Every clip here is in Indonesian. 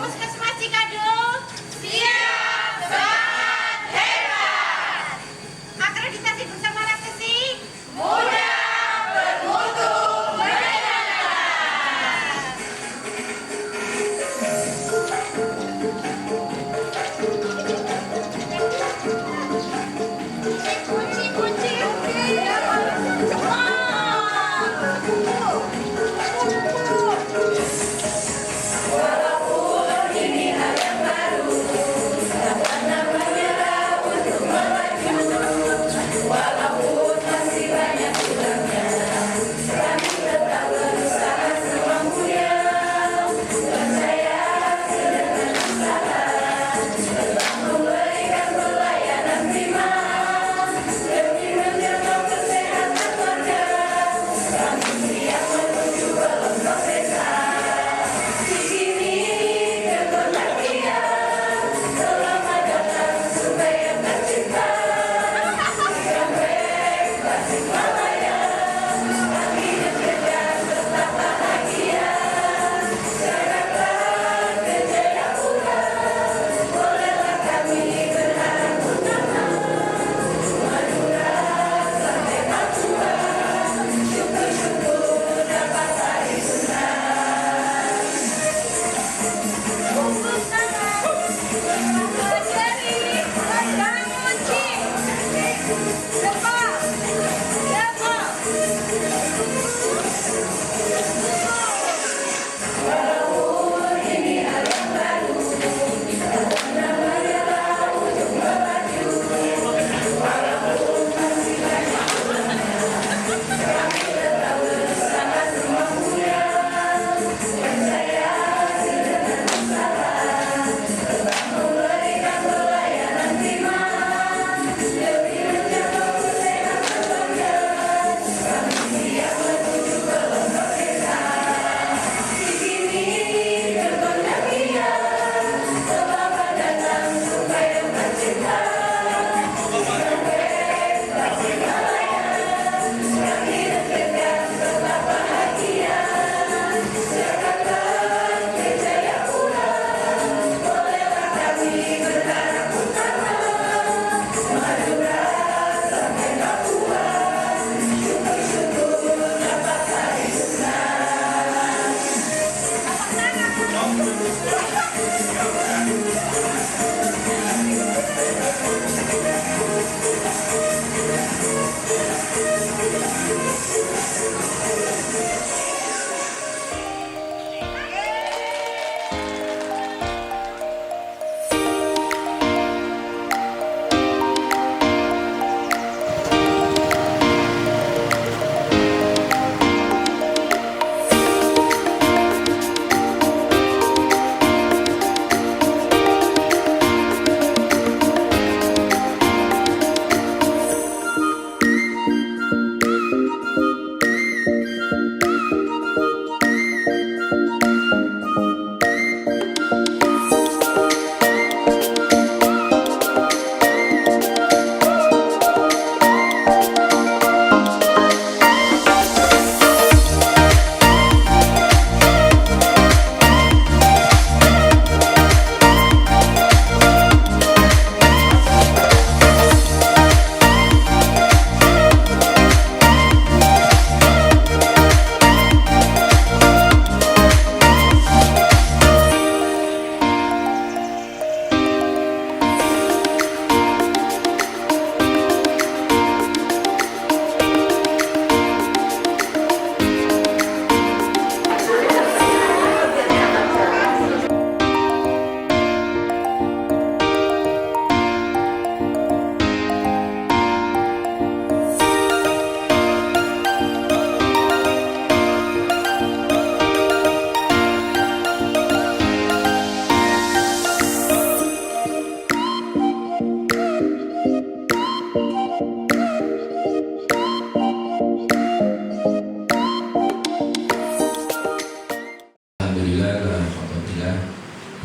Puskesmas Cikadul siap banget hebat. Akreditasi bersama Laksesi mudah bermutu menyenangkan. Kunci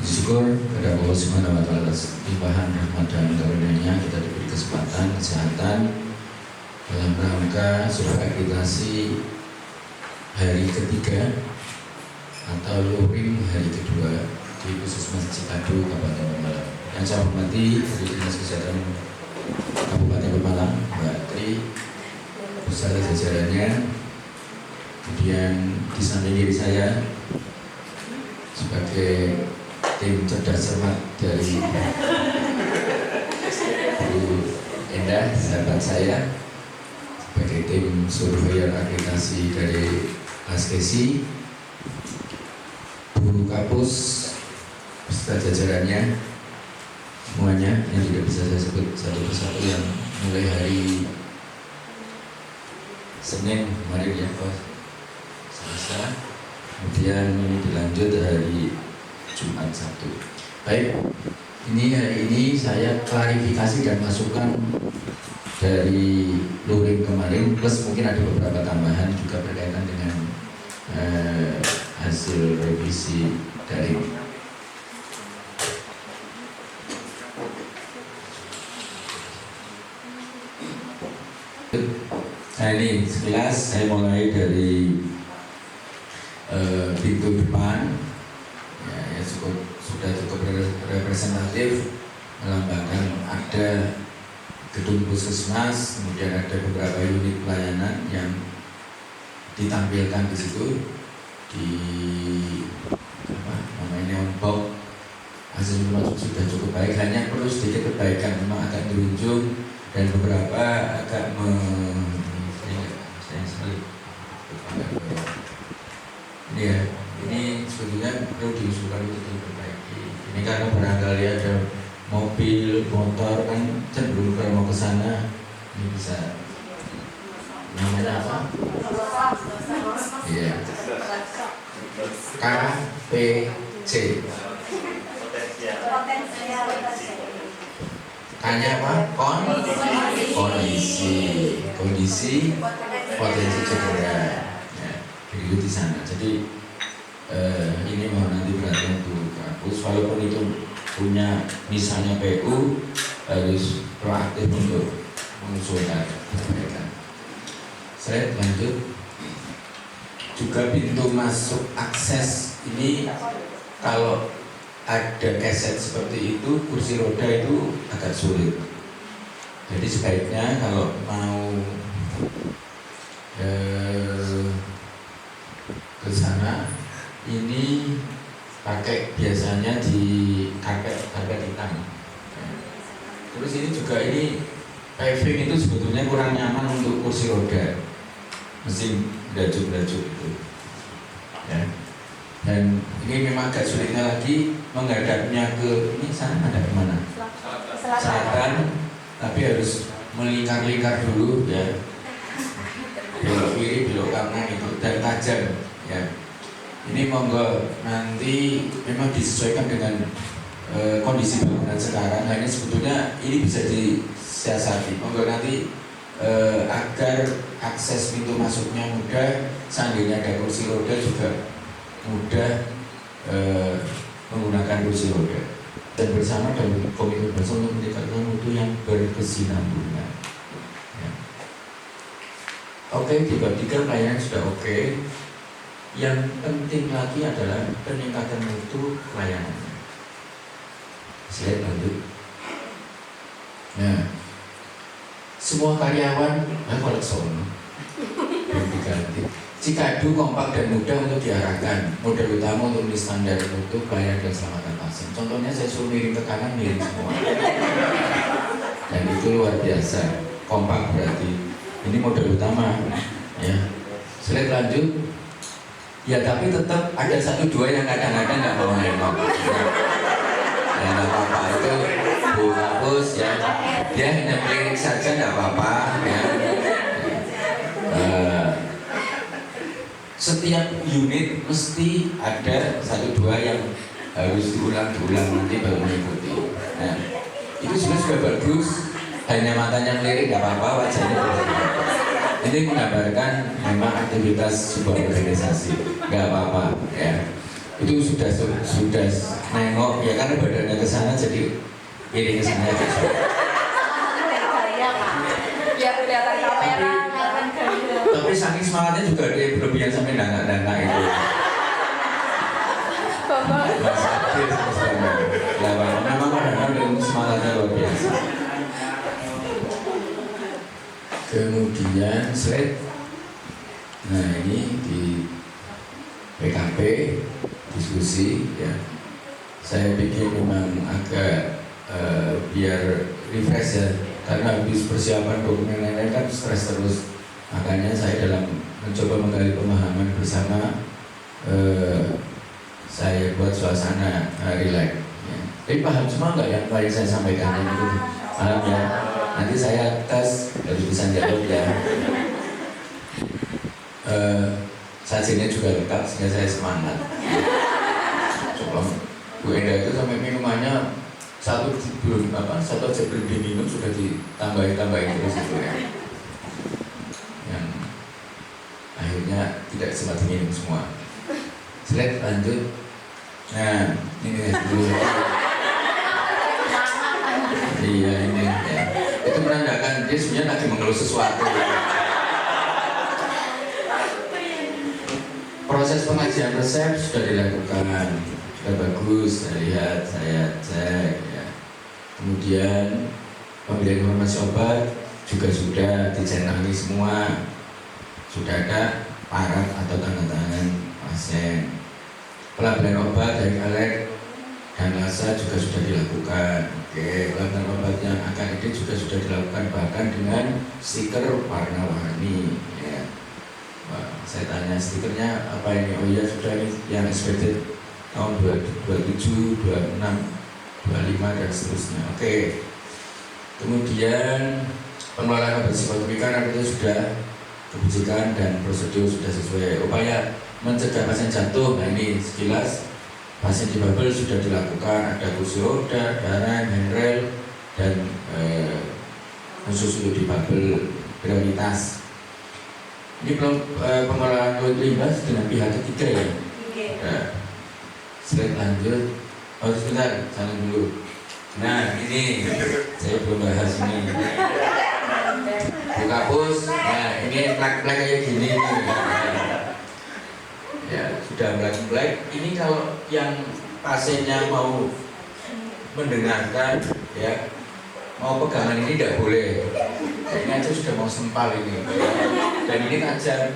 Bersyukur kepada Allah Subhanahu wa Ta'ala atas limpahan rahmat dan karunia-Nya kita diberi kesempatan, kesehatan dalam rangka surat akreditasi hari ketiga atau luring hari kedua di Puskesmas Cikadu, Kabupaten Pemalang. Yang saya hormati Dari Dinas Kesehatan Kabupaten Pemalang, Mbak Tri, beserta jajarannya. Kemudian di samping diri saya sebagai tim cerdas cermat dari Bu Endah, sahabat saya, sebagai tim surveyor akreditasi dari Askesi, Bu Kapus beserta jajarannya semuanya yang tidak bisa saya sebut satu persatu, yang mulai hari Senin kemarin ya Pak, Selasa, kemudian dilanjut hari Jumat Sabtu. Baik, ini hari ini saya klarifikasi dan masukan dari luring kemarin, plus mungkin ada beberapa tambahan juga berkaitan dengan hasil revisi dari Nah ini sekilas saya mulai dari pintu depan ya sudah cukup representatif, melambangkan ada gedung puskesmas, kemudian ada beberapa unit pelayanan yang ditampilkan di situ di namanya neon hasil masuk sudah cukup baik, hanya perlu sedikit perbaikan, memang agak berunjung dan beberapa agak ini ya, ini sebetulnya perlu diusulkan untuk diperbaiki. Ini karena barangkali ada mobil, motor kan cenderung kalau mau ke sana, ini bisa namanya apa? Iya. KPC. Tanya apa? Kondisi potensi cedera. Ya, itu di sana. Jadi ini mohon nanti perhatian Bu Kapus, walaupun itu punya misalnya PU, harus proaktif untuk mengusulkan perbaikan. Saya lanjut. Juga pintu masuk akses ini, kalau ada keset seperti itu, kursi roda itu agak sulit. Jadi sebaiknya kalau mau ke sana ini pakai biasanya di karpet hitam. Terus ini juga ini paving itu sebetulnya kurang nyaman untuk kursi roda, mesin belajuk itu. Ya. Dan ini memang agak sulitnya lagi menghadapnya ke ini sana ada kemana? Selatan, tapi harus melingkar-lingkar dulu ya. Belok kiri, belok kanan itu dan tajam ya. Ini monggo nanti memang disesuaikan dengan kondisi bangunan sekarang. Nah ini sebetulnya ini bisa disiasati. Monggo nanti agar akses pintu masuknya mudah, seandainya ada kursi roda juga mudah menggunakan kursi roda, dan bersama dengan komitmen bersama untuk meningkatkan mutu yang berkesinambungan. Ya. Oke, di bab 3 pelayanan sudah oke. Yang penting lagi adalah peningkatan mutu pelayanannya. Slide lanjut. Nah, semua karyawan kolekson yang diganti. Cikadu kompak dan mudah untuk diarahkan. Model utama untuk standar mutu pelayanan dan keselamatan pasien. Contohnya saya suruh miring ke kanan, miring semua. Dan itu luar biasa. Kompak berarti. Ini model utama. Ya. Slide lanjut. Ya tapi tetap ada 1-2 yang kadang-kadang nggak mau nengok. Ya nggak apa-apa, itu Bu Kapus ya. Dia hanya miring saja nggak apa-apa. Ya. Setiap unit mesti ada 1-2 yang harus diulang-ulang nanti baru mengikuti. Nah, itu sudah bagus. Hanya matanya melirik nggak apa-apa, wajahnya berbeda. Ini menggambarkan memang aktivitas sebuah organisasi, nggak apa-apa ya. Itu sudah nengok ya, karena badannya ke sana jadi miring ke sana aja. Biar kelihatan kamera. Tapi saking semangatnya juga ada yang berlebihan sampai dana itu. Mas Adil, kemudian slide. Nah ini di PKP diskusi ya. Saya pikir memang agak biar refresh ya, karena habis persiapan dokumen lain-lain kan stres terus. Makanya saya dalam mencoba menggali pemahaman bersama, saya buat suasana relax. Ya. Tapi paham semua nggak yang saya sampaikan itu? Paham ya? Nanti saya tes dari bisa jawab ya. Sajinya juga lengkap sehingga saya semangat. Coba Bu Enda itu sampai minumannya satu aja belum diminum sudah ditambahin terus itu ya. Yang akhirnya tidak sempat diminum semua. Slide lanjut. Nah ini dulu. Iya ini ya. Itu menandakan dia sebenarnya lagi mengeluh sesuatu. Proses pengajian resep sudah dilakukan, sudah bagus. Saya lihat, saya cek ya. Kemudian pembelian informasi obat juga sudah dicenangi semua, sudah ada paraf atau tanda tangan pasien. Pelabelan obat dari alerg dan rasa juga sudah dilakukan. Oke, pelabelan obat yang akan edit juga sudah dilakukan, bahkan dengan stiker warna-warni ya. Wah, saya tanya stikernya apa ini? Oh iya sudah ini yang expected tahun 27, 26, 25 dan seterusnya. Oke. Kemudian pengelolaan obat psikotropika itu sudah kebijakan dan prosedur sudah sesuai. Upaya mencegah pasien jatuh, nah ini sekilas pasien difabel sudah dilakukan, ada kursi roda, darah, handrail dan khusus untuk difabel prioritas. Ini belum pengelolaan fluid limbah dengan pihak ketiga ya. Nah, slide lanjut. Oh sebentar, jangan dulu. Nah ini saya belum bahas ini. Buka pus. Nah ini plak-plak kayak gini nih. Ya sudah plak-plak. Ini kalau yang pasiennya mau mendengarkan ya, mau pegangan ini tidak boleh. Ini aja sudah mau sempal ini. Dan ini tajam,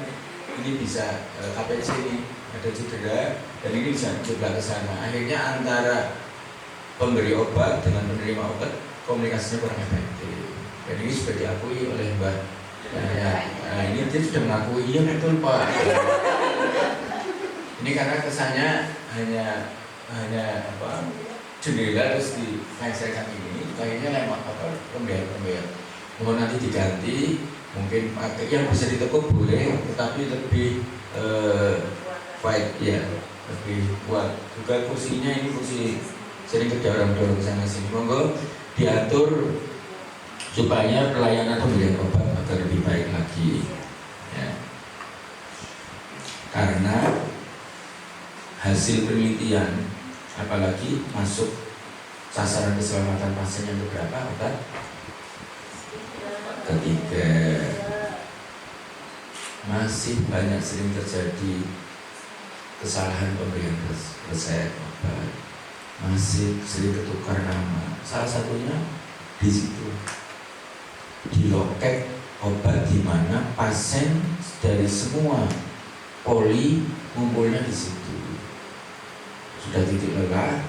ini bisa KPC ini ada cedera dan ini bisa mencoba ke sana. Akhirnya antara pemberi obat dengan penerima obat komunikasinya kurang efektif. Dan ini sudah diakui oleh Mbak. Nah ini dia sudah mengakui, iya betul Pak. Ini karena kesannya hanya jendela terus dipenselkan ini, kayaknya lewat pembayar. Mohon nanti diganti, mungkin pakai yang bisa ditekuk boleh, tetapi lebih wide ya, lebih kuat. Juga kursinya ini kursi sering kedorong-dorong sana sini. Monggo diatur supaya pelayanan pemberian obat agar lebih baik lagi. Ya. Karena hasil penelitian, apalagi masuk sasaran keselamatan pasien yang beberapa obat ketiga, masih banyak sering terjadi kesalahan pemberian resep obat, masih sering ketukar nama. Salah satunya di situ, di loket obat di mana pasien dari semua poli ngumpulnya di situ. Sudah titik lelah,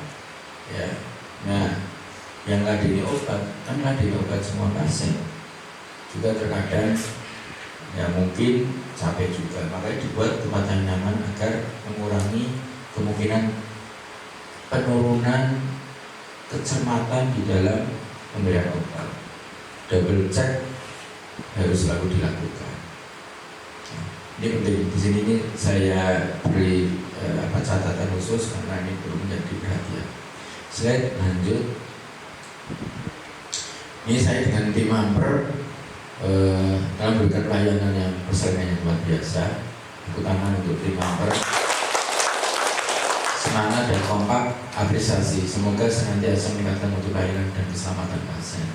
ya. Nah, yang ladeni obat kan ladeni obat semua pasien. Juga terkadang ya mungkin capek juga, makanya dibuat tempat yang nyaman agar mengurangi kemungkinan penurunan kecermatan di dalam pemberian obat. Double check harus selalu dilakukan. Ini penting. Di sini ini saya beri catatan khusus karena ini perlu menjadi perhatian. Slide lanjut. Ini saya dengan tim Amper dalam memberikan pelayanan yang persaingan yang luar biasa. Tepuk tangan untuk tim Amper. Semangat dan kompak, apresiasi. Semoga senantiasa meningkatkan mutu pelayanan dan keselamatan pasien.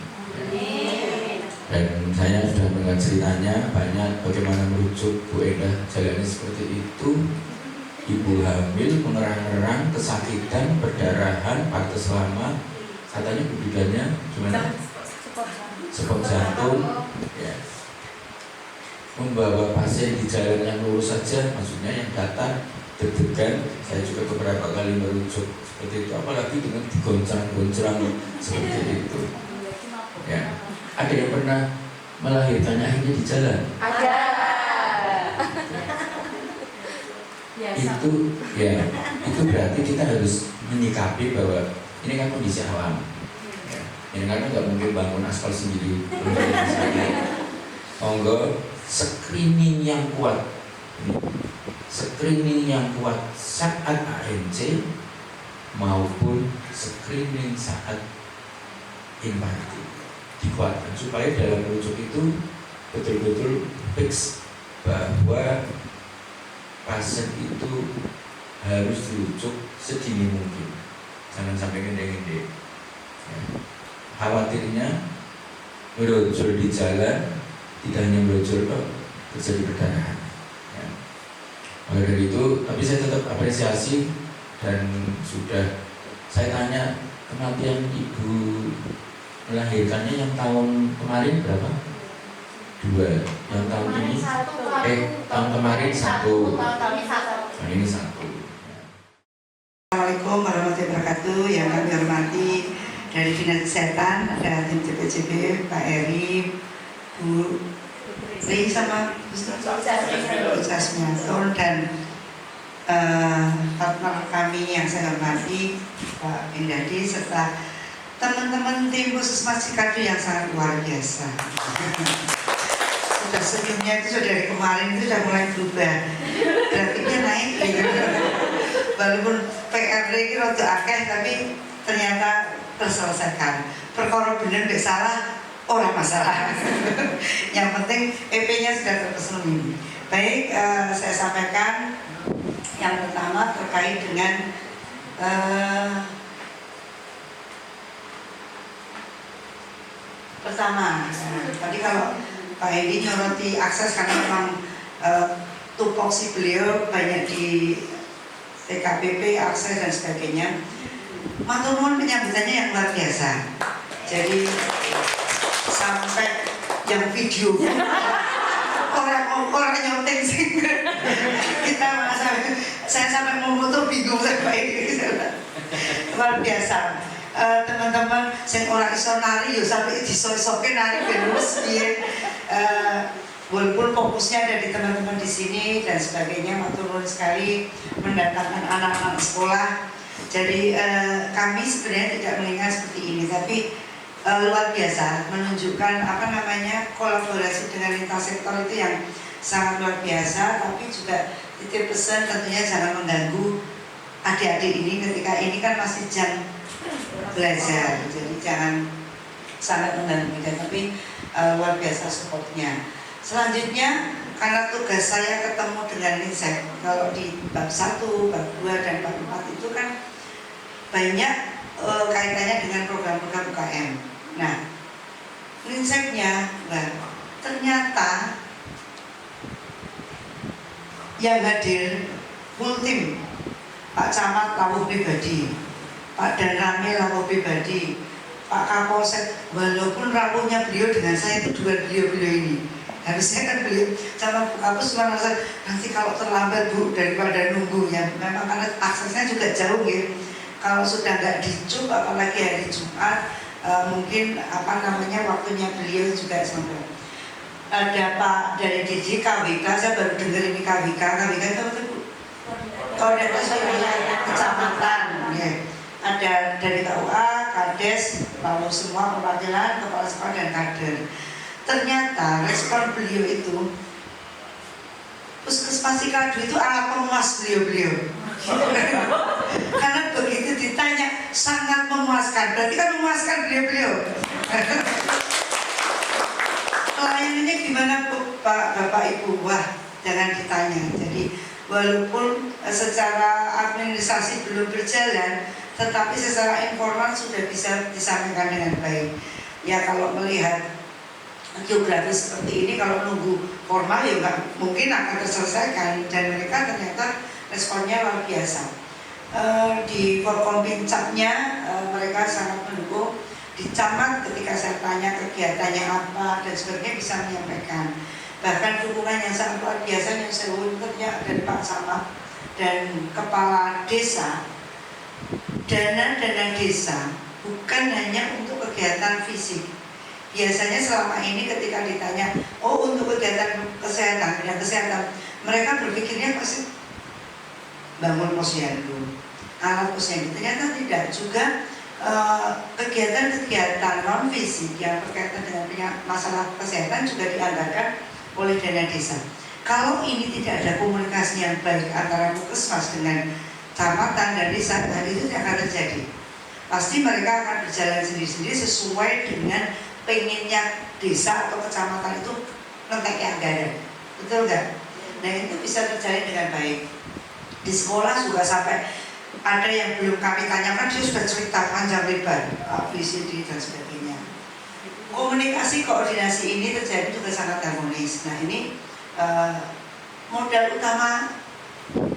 Dan saya sudah mendengar ceritanya banyak bagaimana merujuk Bu Enda jalannya seperti itu. Ibu hamil, mengerang-erang, kesakitan, perdarahan, partes lama. Katanya bidannya gimana? Sepot jantung. Ya. membawa pasien di jalan yang lurus saja, maksudnya yang datang deg-degan. Saya juga beberapa kali merujuk seperti itu, apalagi dengan digoncang-goncang seperti itu. Ya, ada yang pernah melahirkannya akhirnya di jalan? Ada. Itu ya, itu berarti kita harus menyikapi bahwa ini kan kondisi alam. Ya, ini kan nggak mungkin bangun aspal sendiri. Monggo screening yang kuat, screening yang kuat saat ANC maupun screening saat infarksi dikuatkan supaya dalam rujuk itu betul-betul fix bahwa pasien itu harus dirujuk sedini mungkin, jangan sampai ngende-ngende. Ya. Khawatirnya merojol di jalan, tidak hanya merojol kok, terjadi perdarahan. Ya. Maka dari itu, tapi saya tetap apresiasi dan sudah saya tanya kematian ibu melahirkannya yang tahun kemarin berapa? 2. Yang tahun ini tahun kemarin 1. Tahun ini 1. Assalamualaikum warahmatullahi wabarakatuh. Yang kami hormati dari Dinas Kesehatan, ada tim CPCB, Pak Eri, Bu Tri sama Bu Sasmiatul, dan partner kami yang saya hormati Pak Indadi, serta teman-teman tim Puskesmas Cikadu yang sangat luar biasa. Sudah senyumnya itu sudah dari kemarin itu sudah mulai berubah, grafiknya naik gitu. Walaupun PRD ini rada akeh tapi ternyata terselesaikan. Perkara bener nggak salah, orang masalah. Yang penting EP-nya sudah terpenuhi. Baik, saya sampaikan yang pertama terkait dengan pertama, tadi kalau Pak Edi nyoroti akses karena memang tupoksi beliau banyak di TKPP, akses dan sebagainya. Matur nuwun penyambutannya yang luar biasa. Jadi sampai yang video orang nyontek sih kita saya sampai mau foto bingung saya Pak Edi. Luar biasa. Teman-teman yang orang iso nari yo sampai disosoke nari terus piye. Walaupun fokusnya ada di teman-teman di sini dan sebagainya, matur nuwun sekali mendatangkan anak-anak sekolah. Jadi kami sebenarnya tidak mengingat seperti ini, tapi luar biasa menunjukkan kolaborasi dengan lintas sektor itu yang sangat luar biasa. Tapi juga titip pesan tentunya jangan mengganggu adik-adik ini ketika ini kan masih jam belajar, jadi jangan sangat mengganggu, tapi luar biasa supportnya. Selanjutnya, karena tugas saya ketemu dengan Linsek, kalau di bab 1, bab 2, dan bab 4 itu kan banyak kaitannya dengan program-program UKM. Nah, Linseknya, ternyata yang hadir full tim, Pak Camat Lawuh Pribadi, Pak Danrame Lawuh Pribadi, Pak Kapolsek, walaupun rawuhnya beliau dengan saya itu dua beliau ini. Harusnya kan beliau sama Bu Kapus cuma rasa nanti kalau terlambat Bu daripada nunggu ya. Memang karena aksesnya juga jauh ya. Kalau sudah nggak dicuk apalagi hari Jumat mungkin waktunya beliau juga sampai. Ada Pak dari DG KWK, saya baru dengar ini KWK itu apa Bu? Koordinator Wilayah Kecamatan ya. Ada dari KUA, Kades, lalu semua perwakilan kepala sekolah dan kader. Ternyata respon beliau itu Puskesmas Cikadu itu alat pemuas beliau. Karena begitu ditanya sangat memuaskan, berarti kan memuaskan beliau. Pelayanannya gimana Bapak Ibu? Wah, jangan ditanya. Jadi walaupun secara administrasi belum berjalan, tetapi secara informal sudah bisa disampaikan dengan baik. Ya kalau melihat geografis seperti ini, kalau nunggu formal ya nggak mungkin akan terselesaikan, dan mereka ternyata responnya luar biasa. Di Forkompincapnya mereka sangat mendukung. Di camat ketika saya tanya kegiatannya apa dan sebagainya bisa menyampaikan. Bahkan dukungan yang sangat luar biasa yang saya untuknya dari Pak Samad dan Kepala Desa. Dana desa bukan hanya untuk kegiatan fisik. Biasanya selama ini ketika ditanya, oh untuk kegiatan kesehatan, bidang kesehatan, mereka berpikirnya pasti bangun posyandu, alat posyandu. Ternyata tidak, juga kegiatan-kegiatan non fisik yang berkaitan dengan masalah kesehatan juga dianggarkan oleh dana desa. Kalau ini tidak ada komunikasi yang baik antara puskesmas dengan kecamatan dan desa, hal itu tidak akan terjadi. Pasti mereka akan berjalan sendiri-sendiri sesuai dengan pengennya desa atau kecamatan itu ngetek anggaran. Betul nggak? Nah itu bisa terjadi dengan baik. Di sekolah juga sampai ada yang belum kami tanyakan, dia sudah cerita panjang lebar, ABCD dan sebagainya. Komunikasi koordinasi ini terjadi juga sangat harmonis. Nah ini modal utama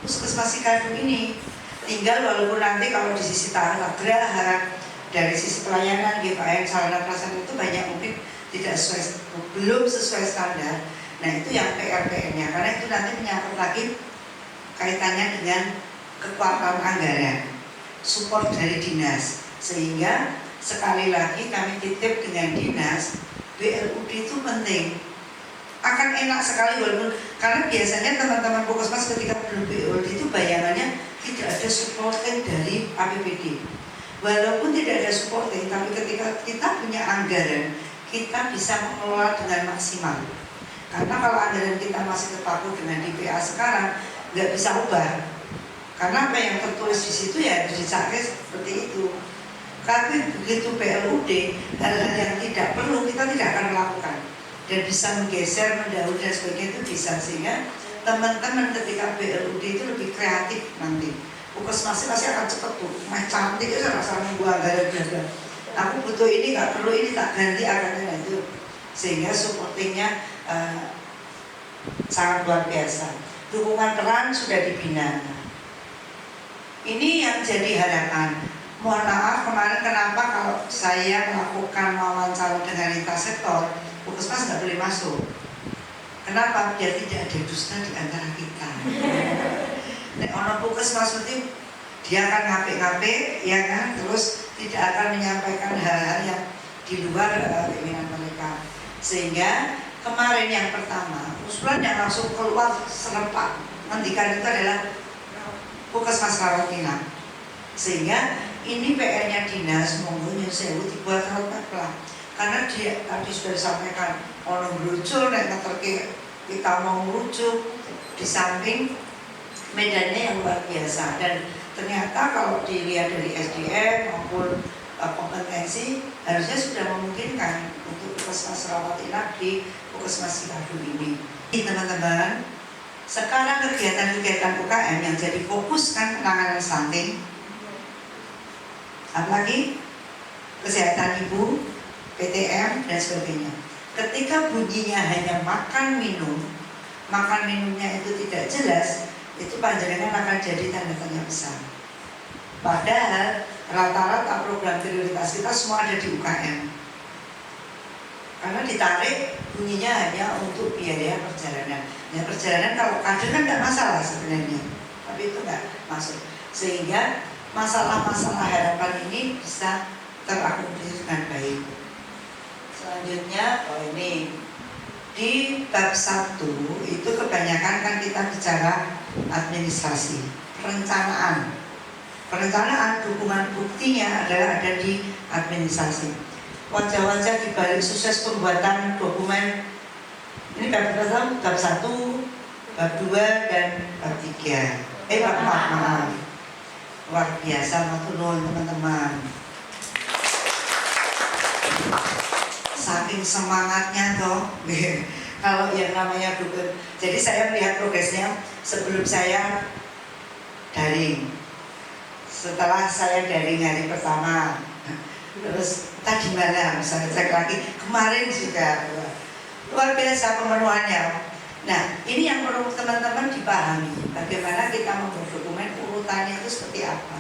puskesmas Sikadu ini. Tinggal walaupun nanti kalau di sisi tata geraha, dari sisi pelayanan, GPN, sarana prasarana itu banyak mungkin tidak sesuai, belum sesuai standar. Nah itu yang PR-nya, karena itu nanti menyangkut lagi kaitannya dengan kekuatan anggaran, support dari dinas. Sehingga sekali lagi kami titip dengan dinas, BLUD itu penting. Akan enak sekali walaupun, karena biasanya teman-teman puskesmas ketika belum BLUD itu bayangannya tidak ada supporting dari APBD. Walaupun tidak ada supporting, tapi ketika kita punya anggaran, kita bisa mengelola dengan maksimal. Karena kalau anggaran kita masih terpaku dengan DPA sekarang, nggak bisa ubah. Karena apa yang tertulis di situ ya harus dicapai seperti itu. Tapi begitu BLUD, hal-hal yang tidak perlu kita tidak akan melakukan dan bisa menggeser, mendahului dan sebagainya itu bisa, sehingga teman-teman ketika BLUD itu lebih kreatif nanti. Puskesmas pasti akan cepat tuh, cantik itu rasa membuat gara-gara. Aku butuh ini, nggak perlu ini, tak ganti anggarannya itu, sehingga supportingnya sangat luar biasa. Dukungan peran sudah dibina. Ini yang jadi harapan. Mohon maaf kemarin kenapa kalau saya melakukan wawancara dengan lintas sektor, puskesmas nggak boleh masuk. Kenapa? Biar tidak ada dusta di antara kita. Nek ono puskesmas itu dia akan ngapik-ngapik, ya kan, terus tidak akan menyampaikan hal-hal yang di luar keinginan mereka. Sehingga kemarin yang pertama, usulan yang langsung keluar serempak ngendikan itu adalah puskesmas Rawatina. Sehingga ini PR-nya dinas, monggo nyun sewu dibuat roadmap lah. Karena dia tadi sudah disampaikan ono merujuk, nek ngeterke kita mau merujuk, di samping medannya yang luar biasa. Dan ternyata kalau dilihat dari SDM maupun kompetensi, harusnya sudah memungkinkan untuk puskesmas Rawatina di puskesmas Sikadu ini. Teman-teman, sekarang kegiatan-kegiatan UKM yang jadi fokus kan penanganan stunting, apalagi kesehatan ibu, PTM dan sebagainya. Ketika bunyinya hanya makan minumnya itu tidak jelas, itu panjenengan akan jadi tanda tanya besar. Padahal rata-rata program prioritas kita semua ada di UKM. Karena ditarik bunyinya hanya untuk biaya perjalanan. Ya perjalanan kalau kader kan tidak masalah sebenarnya, tapi itu nggak masuk. Sehingga masalah-masalah harapan ini bisa terakomodir dengan baik. Selanjutnya, ini di bab 1 itu kebanyakan kan kita bicara administrasi, perencanaan, dukungan buktinya adalah ada di administrasi. Wajah-wajah di balik sukses pembuatan dokumen ini bab 1, bab 2 dan bab 3. Bab 4, maaf. Luar biasa, matur nuwun teman-teman. Saking semangatnya toh, kalau yang namanya dukun. Jadi saya melihat progresnya sebelum saya daring, setelah saya daring hari pertama, terus tadi malam saya cek lagi, kemarin juga luar biasa pemenuhannya. Nah ini yang perlu teman-teman dipahami, bagaimana kita membuat dokumen urutannya itu seperti apa.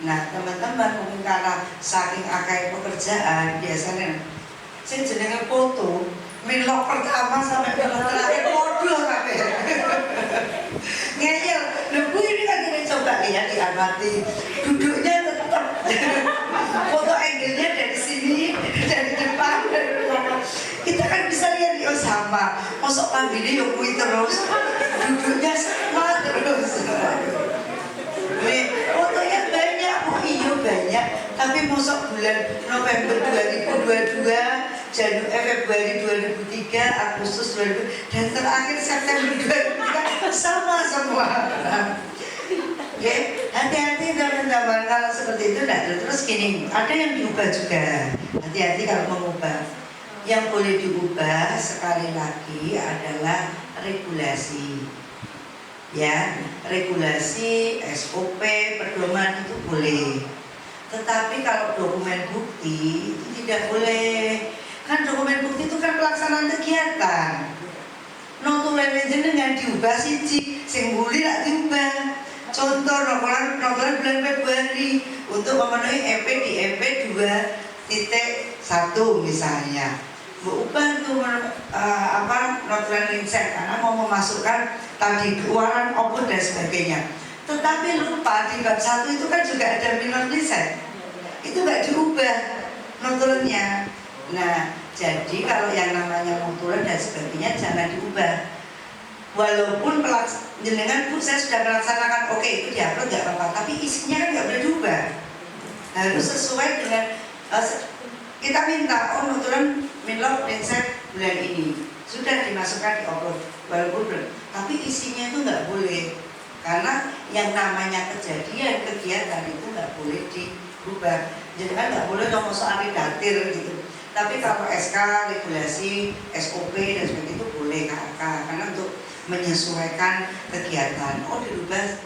Nah teman-teman mungkin karena saking akeh pekerjaan biasanya saya jenenge foto Milok pertama sampai milok terakhir bodoh kabeh. Ngeyel, Bu ini kan kita coba lihat diamati, duduknya tetap. Foto angle-nya dari sini, dari depan, dari belakang. Kita kan bisa lihat dia sama. Masuk pambilnya yuk kui terus, duduknya sama terus. Nih, fotonya banyak, oh iya banyak. Tapi masuk bulan November 2022, Februari 2003, Agustus 2000, dan terakhir September 2003 sama semua. Oke, hati-hati teman-teman kalau seperti itu tidak terus gini. Ada yang diubah juga. Hati-hati kalau mengubah. Yang boleh diubah sekali lagi adalah regulasi. Ya, regulasi, SOP, pedoman itu boleh. Tetapi kalau dokumen bukti itu tidak boleh. Kan dokumen bukti itu kan pelaksanaan kegiatan. Notulen jenengan diubah siji, sing mbuli lak diubah. Contoh notulen bulan Februari untuk memenuhi EP di EP 2.1 misalnya. Ubah tuh notulen rinsek karena mau memasukkan tadi keuangan output dan sebagainya. Tetapi lupa di bab 1 itu kan juga ada minor riset. Itu nggak diubah notulennya. Nah, jadi kalau yang namanya notulen dan sebagainya jangan diubah. Walaupun jenengan Bu saya sudah melaksanakan, oke itu diupload nggak apa-apa, tapi isinya kan nggak boleh diubah. Harus sesuai dengan kita minta notulen minlog riset bulan ini sudah dimasukkan di upload, walaupun belum, tapi isinya itu nggak boleh. Karena yang namanya kejadian kegiatan itu nggak boleh diubah. Jadi kan nggak boleh ngomong soal datir gitu. Tapi kalau SK, regulasi, SOP dan sebagainya itu boleh KK karena untuk menyesuaikan kegiatan. Oh dirubah.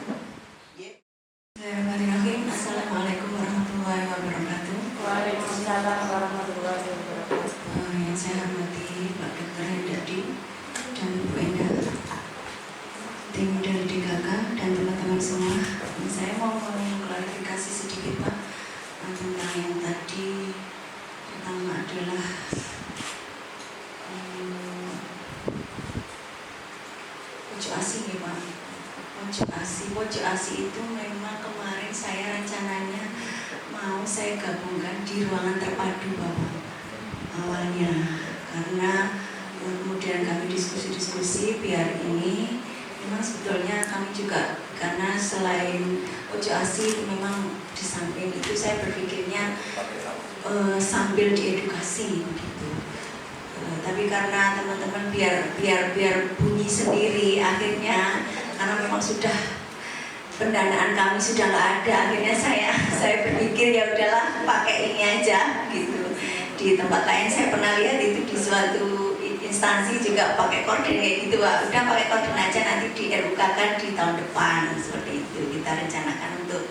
Bismillahirrahmanirrahim. Assalamualaikum warahmatullahi wabarakatuh. Waalaikumsalam warahmatullahi wabarakatuh. Yang saya hormati Pak Dr. Hendadi dan Bu Endah, tim dari DKK dan teman-teman semua. Saya mau mengklarifikasi sedikit Pak tentang yang tadi. Pertama adalah pojok ASI nih Pak. Pojok ASI itu memang kemarin saya rencananya mau saya gabungkan di ruangan terpadu Bapak awalnya, karena kemudian kami diskusi biar ini memang sebetulnya kami juga, karena selain pojok ASI itu memang di samping itu saya berpikirnya sambil diedukasi begitu. Tapi karena teman-teman biar bunyi sendiri, akhirnya karena memang sudah pendanaan kami sudah nggak ada, akhirnya saya berpikir ya udahlah pakai ini aja gitu. Di tempat lain saya pernah lihat itu di suatu instansi juga pakai korden kayak gitu, Pak. Udah pakai korden aja, nanti di RUK kan di tahun depan seperti itu kita rencanakan untuk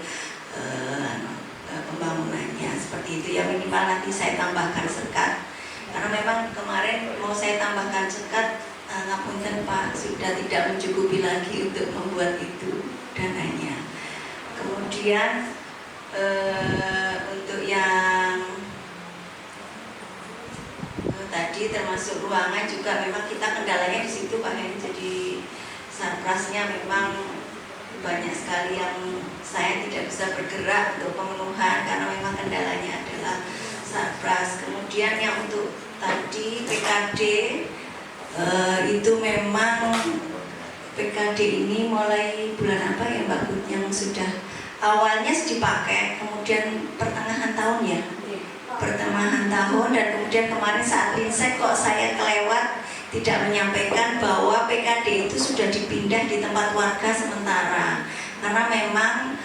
pembangunannya seperti itu ya. Minimal nanti saya tambahkan sekat karena memang kemarin mau saya tambahkan sekat, ngapunten Pak, sudah tidak mencukupi lagi untuk membuat itu dananya. Kemudian untuk yang tadi termasuk ruangan juga memang kita kendalanya di situ Pak Hen. Jadi sarprasnya memang banyak sekali yang saya tidak bisa bergerak untuk pemenuhan karena memang kendalanya adalah sarpras. Kemudian yang untuk tadi PKD itu memang PKD ini mulai bulan apa ya Mbak Bud yang sudah awalnya dipakai, kemudian pertengahan tahun ya, pertengahan tahun, dan kemudian kemarin saat riset kok saya kelewat tidak menyampaikan bahwa PKD itu sudah dipindah di tempat warga sementara karena memang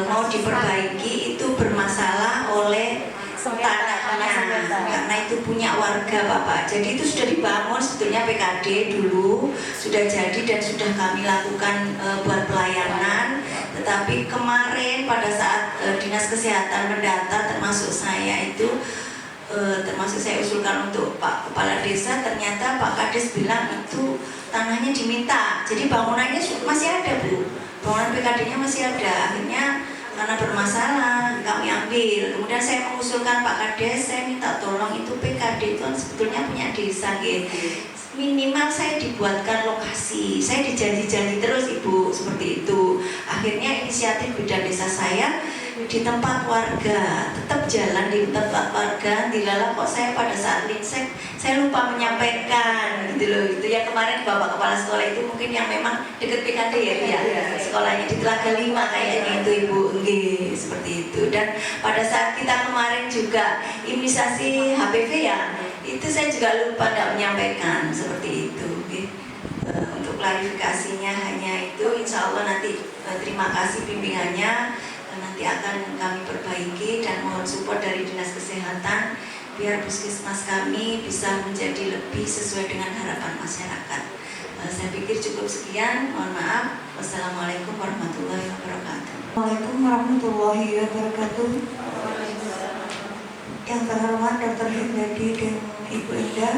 mau diperbaiki, itu bermasalah oleh tanahnya karena itu punya warga Bapak. Jadi itu sudah dibangun sebetulnya PKD dulu sudah jadi dan sudah kami lakukan buat pelayanan. Tetapi kemarin pada saat Dinas Kesehatan mendata termasuk saya itu termasuk saya usulkan untuk Pak Kepala Desa, ternyata Pak Kades bilang itu tanahnya diminta. Jadi bangunannya masih ada Bu, bangunan PKD-nya masih ada. Akhirnya karena bermasalah kami ambil. Kemudian saya mengusulkan Pak Kades, saya minta tolong itu PKD itu kan sebetulnya punya desa gitu. Minimal saya dibuatkan lokasi, saya dijanji-janji terus Ibu seperti itu. Akhirnya inisiatif bidan desa saya di tempat warga, tetap jalan di tempat warga. Dilala kok saya pada saat linsek saya lupa menyampaikan gitu loh. Itu yang kemarin Bapak Kepala Sekolah itu mungkin yang memang deket PKD ya, sekolahnya di Telaga 5 kayaknya itu Ibu, nggih, seperti itu. Dan pada saat kita kemarin juga imunisasi HPV ya, itu saya juga lupa tidak menyampaikan seperti itu. Untuk klarifikasinya hanya itu, insya Allah nanti terima kasih bimbingannya, nanti akan kami perbaiki dan mohon support dari Dinas Kesehatan biar puskesmas kami bisa menjadi lebih sesuai dengan harapan masyarakat. Saya pikir cukup sekian, mohon maaf. Wassalamualaikum warahmatullahi wabarakatuh. Assalamualaikum warahmatullahi wabarakatuh. Yang terhormat Dr. Hendadi dan Ibu Indah,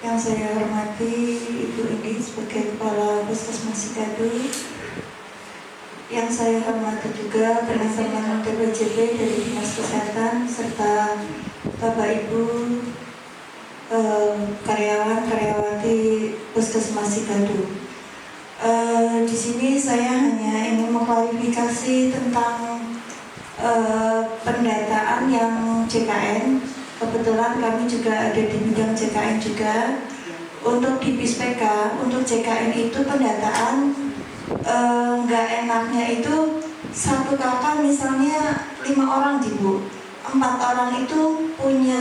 yang saya hormati Ibu Indi sebagai Kepala Puskesmas Cikadu, yang saya hormati juga teman-teman TPJP dari Dinas Kesehatan serta Bapak Ibu karyawan-karyawati Puskesmas Cikadu. Di sini saya hanya ingin mengklarifikasi tentang pendataan yang JKN. Kebetulan kami juga ada di bidang JKN juga. Untuk di BISPK, untuk JKN itu pendataan nggak enaknya itu satu kakak misalnya 5 orang Bu, 4 orang itu punya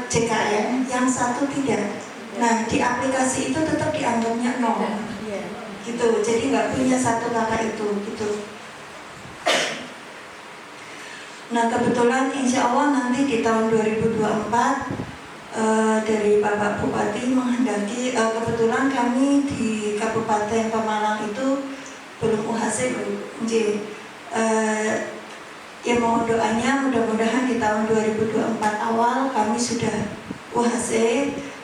JKN, yang satu tidak. Nah di aplikasi itu tetap dianggapnya 0 gitu, jadi nggak punya satu kakak itu gitu. Nah kebetulan insya Allah nanti di tahun 2024 dari Bapak Bupati menghendaki, kebetulan kami di Kabupaten Pemalang itu belum UHC ya mohon doanya mudah-mudahan di tahun 2024 awal kami sudah UHC.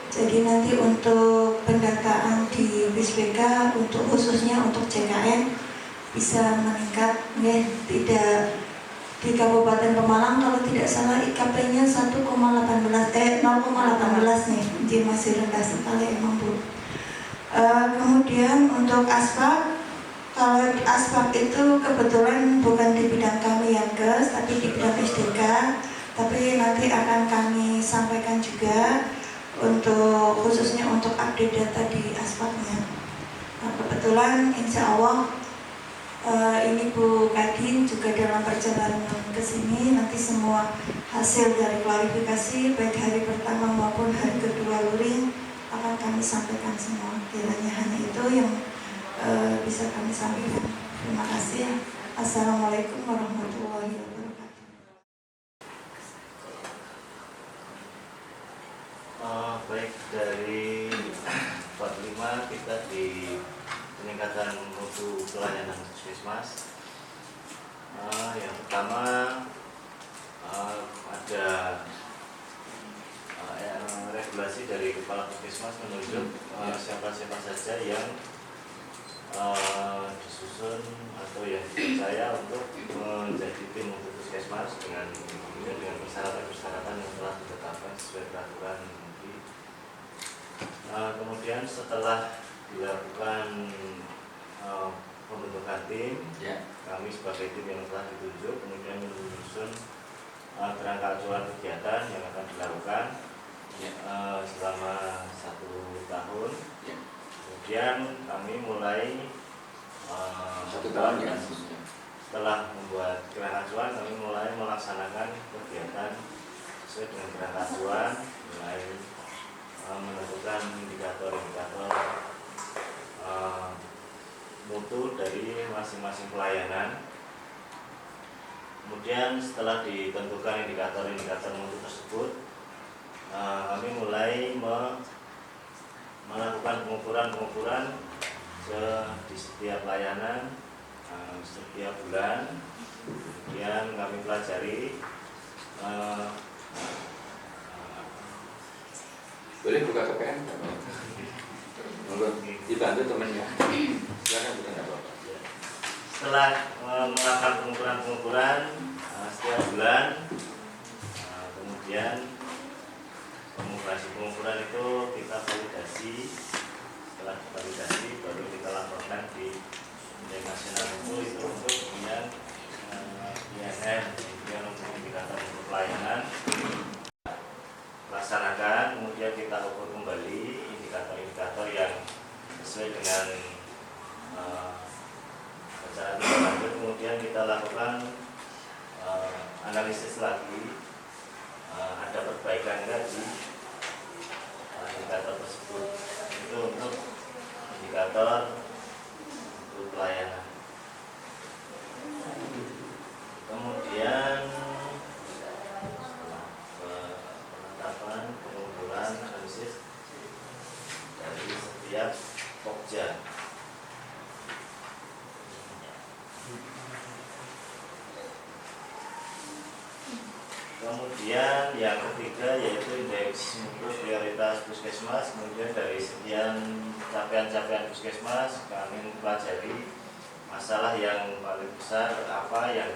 Jadi nanti untuk pendataan di BISPK untuk khususnya untuk JKN bisa meningkat ya, tidak di Kabupaten Pemalang kalau tidak salah IKP-nya 0,18 nih, jadi masih rendah sekali emang Bu. Kemudian untuk aspal, kalau aspal itu kebetulan bukan di bidang kami yang kes, tapi di bidang SDK, tapi nanti akan kami sampaikan juga untuk khususnya untuk update data di aspalnya. Nah, kebetulan insya Allah ini Bu Kadin juga dalam perjalanan ke sini nanti semua hasil dari klarifikasi baik hari pertama maupun hari kedua luring akan kami sampaikan semua. Kiranya hanya itu yang bisa kami sampaikan. Terima kasih. Assalamualaikum warahmatullahi wabarakatuh. Baik, dari 45 kita di peningkatan mutu pelayanan puskesmas. Yang pertama ada regulasi dari kepala puskesmas menunjuk siapa-siapa saja yang disusun atau yang dipercaya untuk menjadi tim untuk puskesmas dengan persyaratan-persyaratan yang telah ditetapkan sesuai peraturan. Kemudian setelah dilakukan pembentukan tim, kami sebagai tim yang telah ditunjuk kemudian menyusun kerangka acuan kegiatan yang akan dilakukan selama 1 tahun. Kemudian kami mulai 1 tahun ya. Setelah membuat kerangka acuan, kami mulai melaksanakan kegiatan sesuai dengan kerangka acuan, mulai menentukan indikator-indikator mutu dari masing-masing pelayanan. Kemudian setelah ditentukan indikator-indikator mutu tersebut, kami mulai melakukan pengukuran di setiap layanan setiap bulan. Kemudian kami pelajari. Boleh buka KPM? Monggo dibantu temannya. Silakan bukan apa-apa. Setelah melakukan pengukuran setiap bulan. Kemudian pengukuran itu kita validasi. Setelah validasi baru kita laporkan di Indeks Nasional itu untuk kemudian INM, kemudian untuk indikator untuk pelayanan laksanakan, kemudian kita ukur kembali indikator-indikator yang sesuai dengan rencana tindak lanjut. Kemudian kita lakukan analisis lagi, ada perbaikan enggak di indikator tersebut. Itu untuk indikator untuk pelayanan. Kemudian penetapan, pengumpulan, analisis dari setiap pokja. Kemudian yang ketiga yaitu indeks mutu prioritas puskesmas. Kemudian dari sekian capaian-capaian puskesmas kami mempelajari masalah yang paling besar apa yang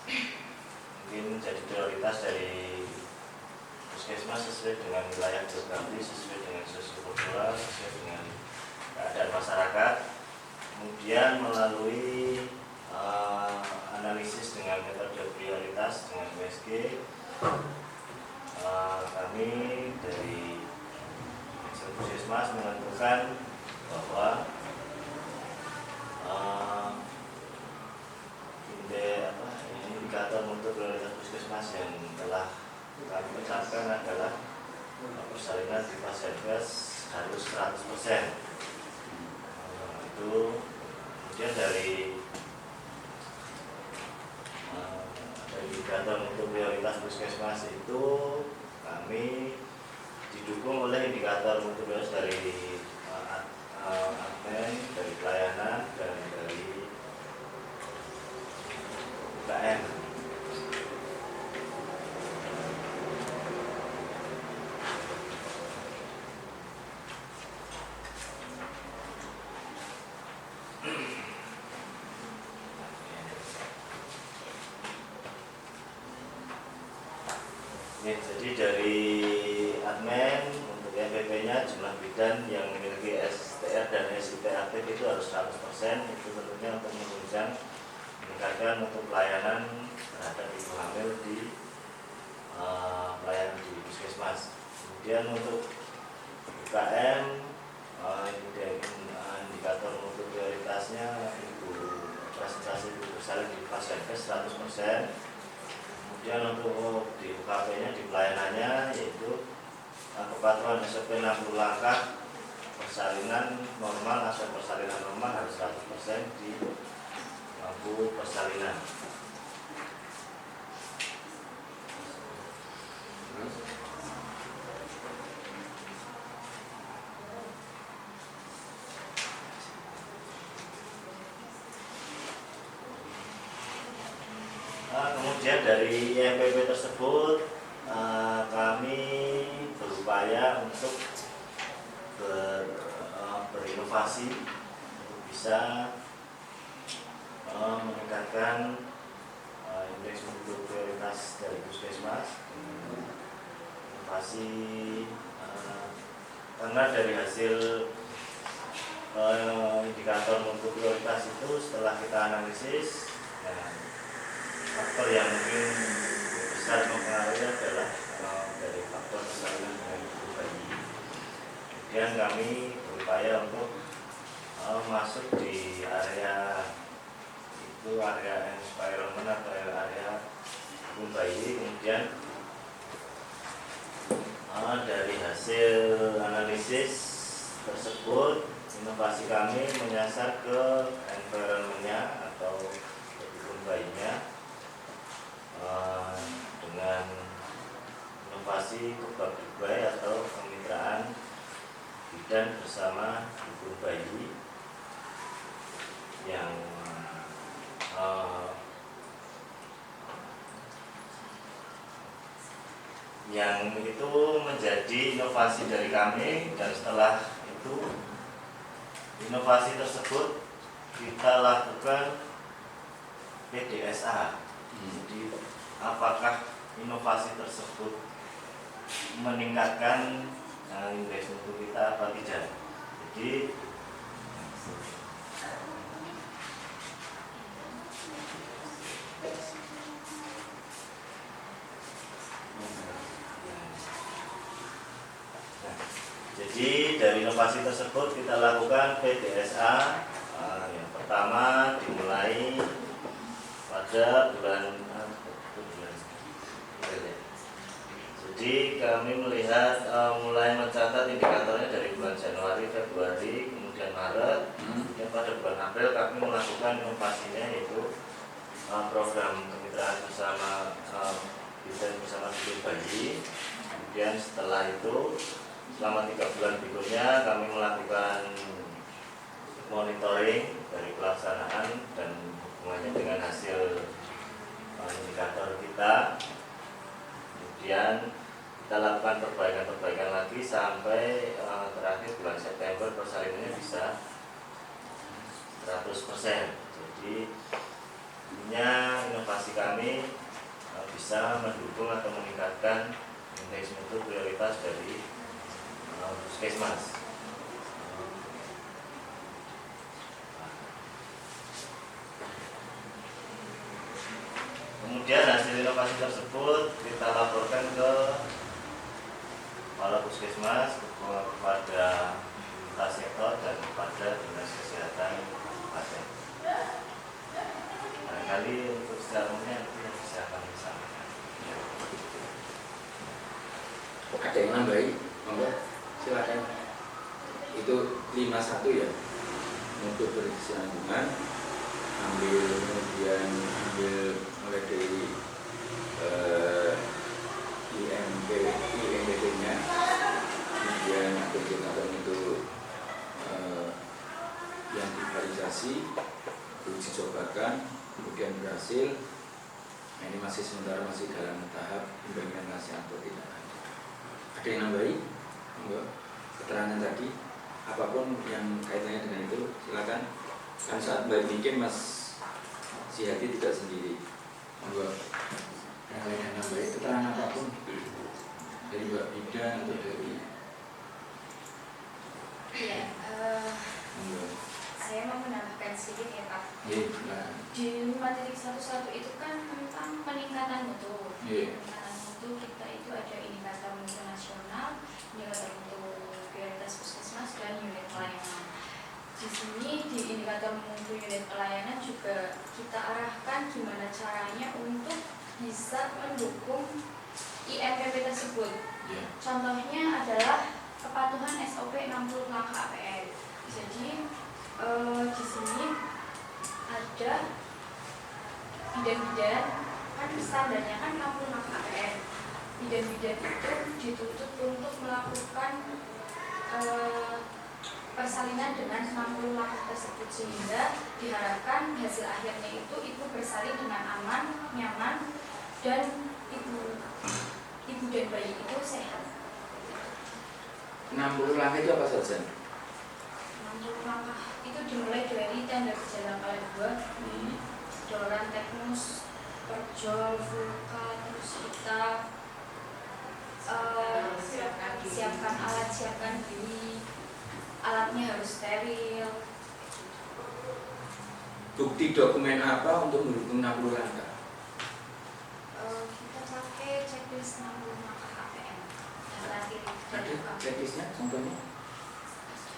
mungkin menjadi prioritas dari puskesmas sesuai dengan wilayah geografis, sesuai dengan sosiokultural, sesuai dengan keadaan masyarakat. Kemudian melalui analisis dengan metode prioritas dengan USG, kami dari puskesmas menentukan bahwa indikator untuk prioritas puskesmas yang telah kami ucapkan adalah persalinan di Pasienkes harus 100%. Itu kemudian dari indikator untuk prioritas puskesmas itu kami didukung oleh indikator untuk prioritas dari admin, dari pelayanan, dan dari UKM. Jadi dari admin untuk MPP-nya jumlah bidan yang memiliki STR dan SIP aktif itu harus 100%. Itu tentunya untuk menunjang meningkatkan untuk pelayanan terhadap ibu hamil di pelayanan di puskesmas. Kemudian untuk UKM indikator untuk prioritasnya ibu presentasi ibu bersalin di Pasienkes 100%. Kemudian untuk di UKP-nya, di pelayanannya yaitu kepatuhan SOP 60 langkah persalinan normal atau persalinan normal harus 100% di lampu persalinan. Kemudian dari IMPP tersebut kami berupaya untuk berinovasi untuk bisa meningkatkan indeks mutu prioritas dari puskesmas. Inovasi karena dari hasil indikator mutu prioritas itu setelah kita analisis, faktor yang mungkin besar mempengaruhi adalah dari faktor persalinan dengan ibu bayi. Kemudian kami berupaya untuk masuk di area itu, area environment atau area ibu bayi. Kemudian dari hasil analisis tersebut, inovasi kami menyasar ke environment-nya atau ibu bayinya dengan inovasi kebab-dubai atau kemitraan bidan bersama ibu bayi yang itu menjadi inovasi dari kami. Dan setelah itu inovasi tersebut kita lakukan PDSA. Jadi apakah inovasi tersebut meningkatkan indeks mutu kita apa tidak? Jadi dari inovasi tersebut kita lakukan PDSA. Yang pertama dimulai pada bulan. Jadi kami melihat mulai mencatat indikatornya dari bulan Januari, Februari, kemudian Maret, kemudian pada bulan April kami melakukan inovasinya yaitu program kemitraan bersama bisnis bersama Bibit Bayi. Kemudian setelah itu selama 3 bulan berikutnya kami melakukan monitoring dari pelaksanaan dan hubungannya dengan hasil indikator kita. Kemudian kita lakukan perbaikan lagi sampai terakhir bulan September persalinannya bisa 100%. Jadi intinya inovasi kami bisa mendukung atau meningkatkan indeks mutu prioritas dari puskesmas. Kemudian hasil inovasi tersebut kita laporkan ke kepala puskesmas, kepada lintas sektor dan kepada dinas kesehatan kabupaten. Barangkali untuk secara umumnya nanti bisa kami sampaikan. Ada yang nambahin? Monggo, silakan. Itu 51 ya, untuk berkesinambungan, kemudian ambil mulai dari IMBD-nya, kemudian indikator itu yang diverifikasi, uji cobakan, kemudian berhasil. Nah, ini masih sementara masih dalam tahap implementasi atau tidak. Ada yang nambahin? Enggak. Keterangan tadi, apapun yang kaitannya dengan itu, silakan. Kan saat Mbak bikin Mas Sihadi tidak sendiri. Enggak. Yang lain yang nambahin keterangan apapun dari Mbak Bidan atau dari. Iya. Saya mau menambahkan sedikit ya Pak. Iya. Di 5.11 itu kan tentang peningkatan mutu. Peningkatan mutu kita itu ada indikator mutu nasional, indikator mutu prioritas puskesmas dan unit pelayanan. Di sini di indikator mutu unit pelayanan juga kita arahkan gimana caranya untuk bisa mendukung IMPP tersebut. Contohnya adalah kepatuhan SOP 60 langkah APL. Jadi di sini ada bidan-bidan, kan standarnya kan 60 langkah APL. Bidan-bidan itu dituntut untuk melakukan persalinan dengan 60 langkah tersebut, sehingga diharapkan hasil akhirnya itu bersalin dengan aman, nyaman, dan ibu dan bayi itu sehat. 60 langkah itu apa saja? 60 langkah itu dimulai dari tenda berjalan kali 2, doran teknus, perjol, vulka, terus kita siapkan alat, siapkan diri, alatnya harus steril. Bukti dokumen apa untuk mendukung 60 langkah? Kita pakai checklist 60 langkah APM. Ada checklistnya contohnya?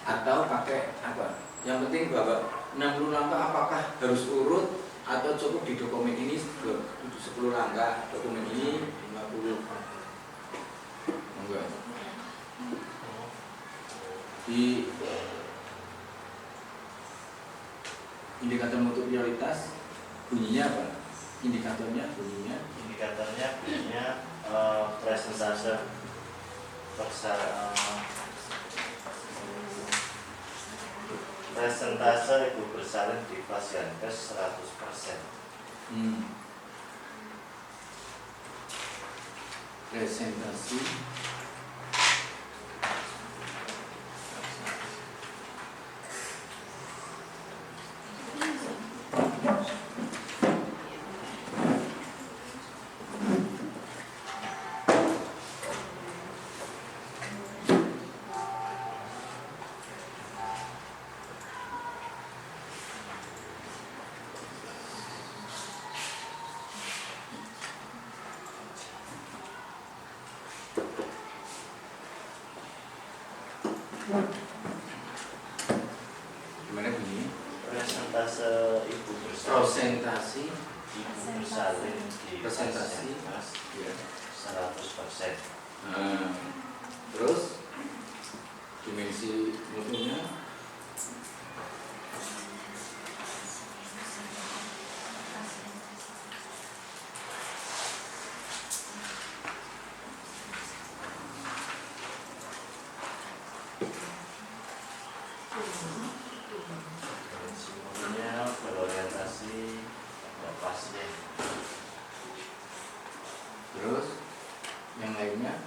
Atau pakai apa? Yang penting bahwa 60 langkah apakah harus urut atau cukup di dokumen ini 10 langkah, dokumen ini 50. Enggak. Di indikator mutu prioritas bunyinya apa? Indikatornya bunyinya presentase ibu bersalin di Pasienkes 100%. Presentasi Gimana bunyinya? Persentase ibu bersalin Prosentasi di presentasi Mas ya. 100%. Terus dimensi mutunya Semuanya berorientasi pada pasien. terus yang lainnya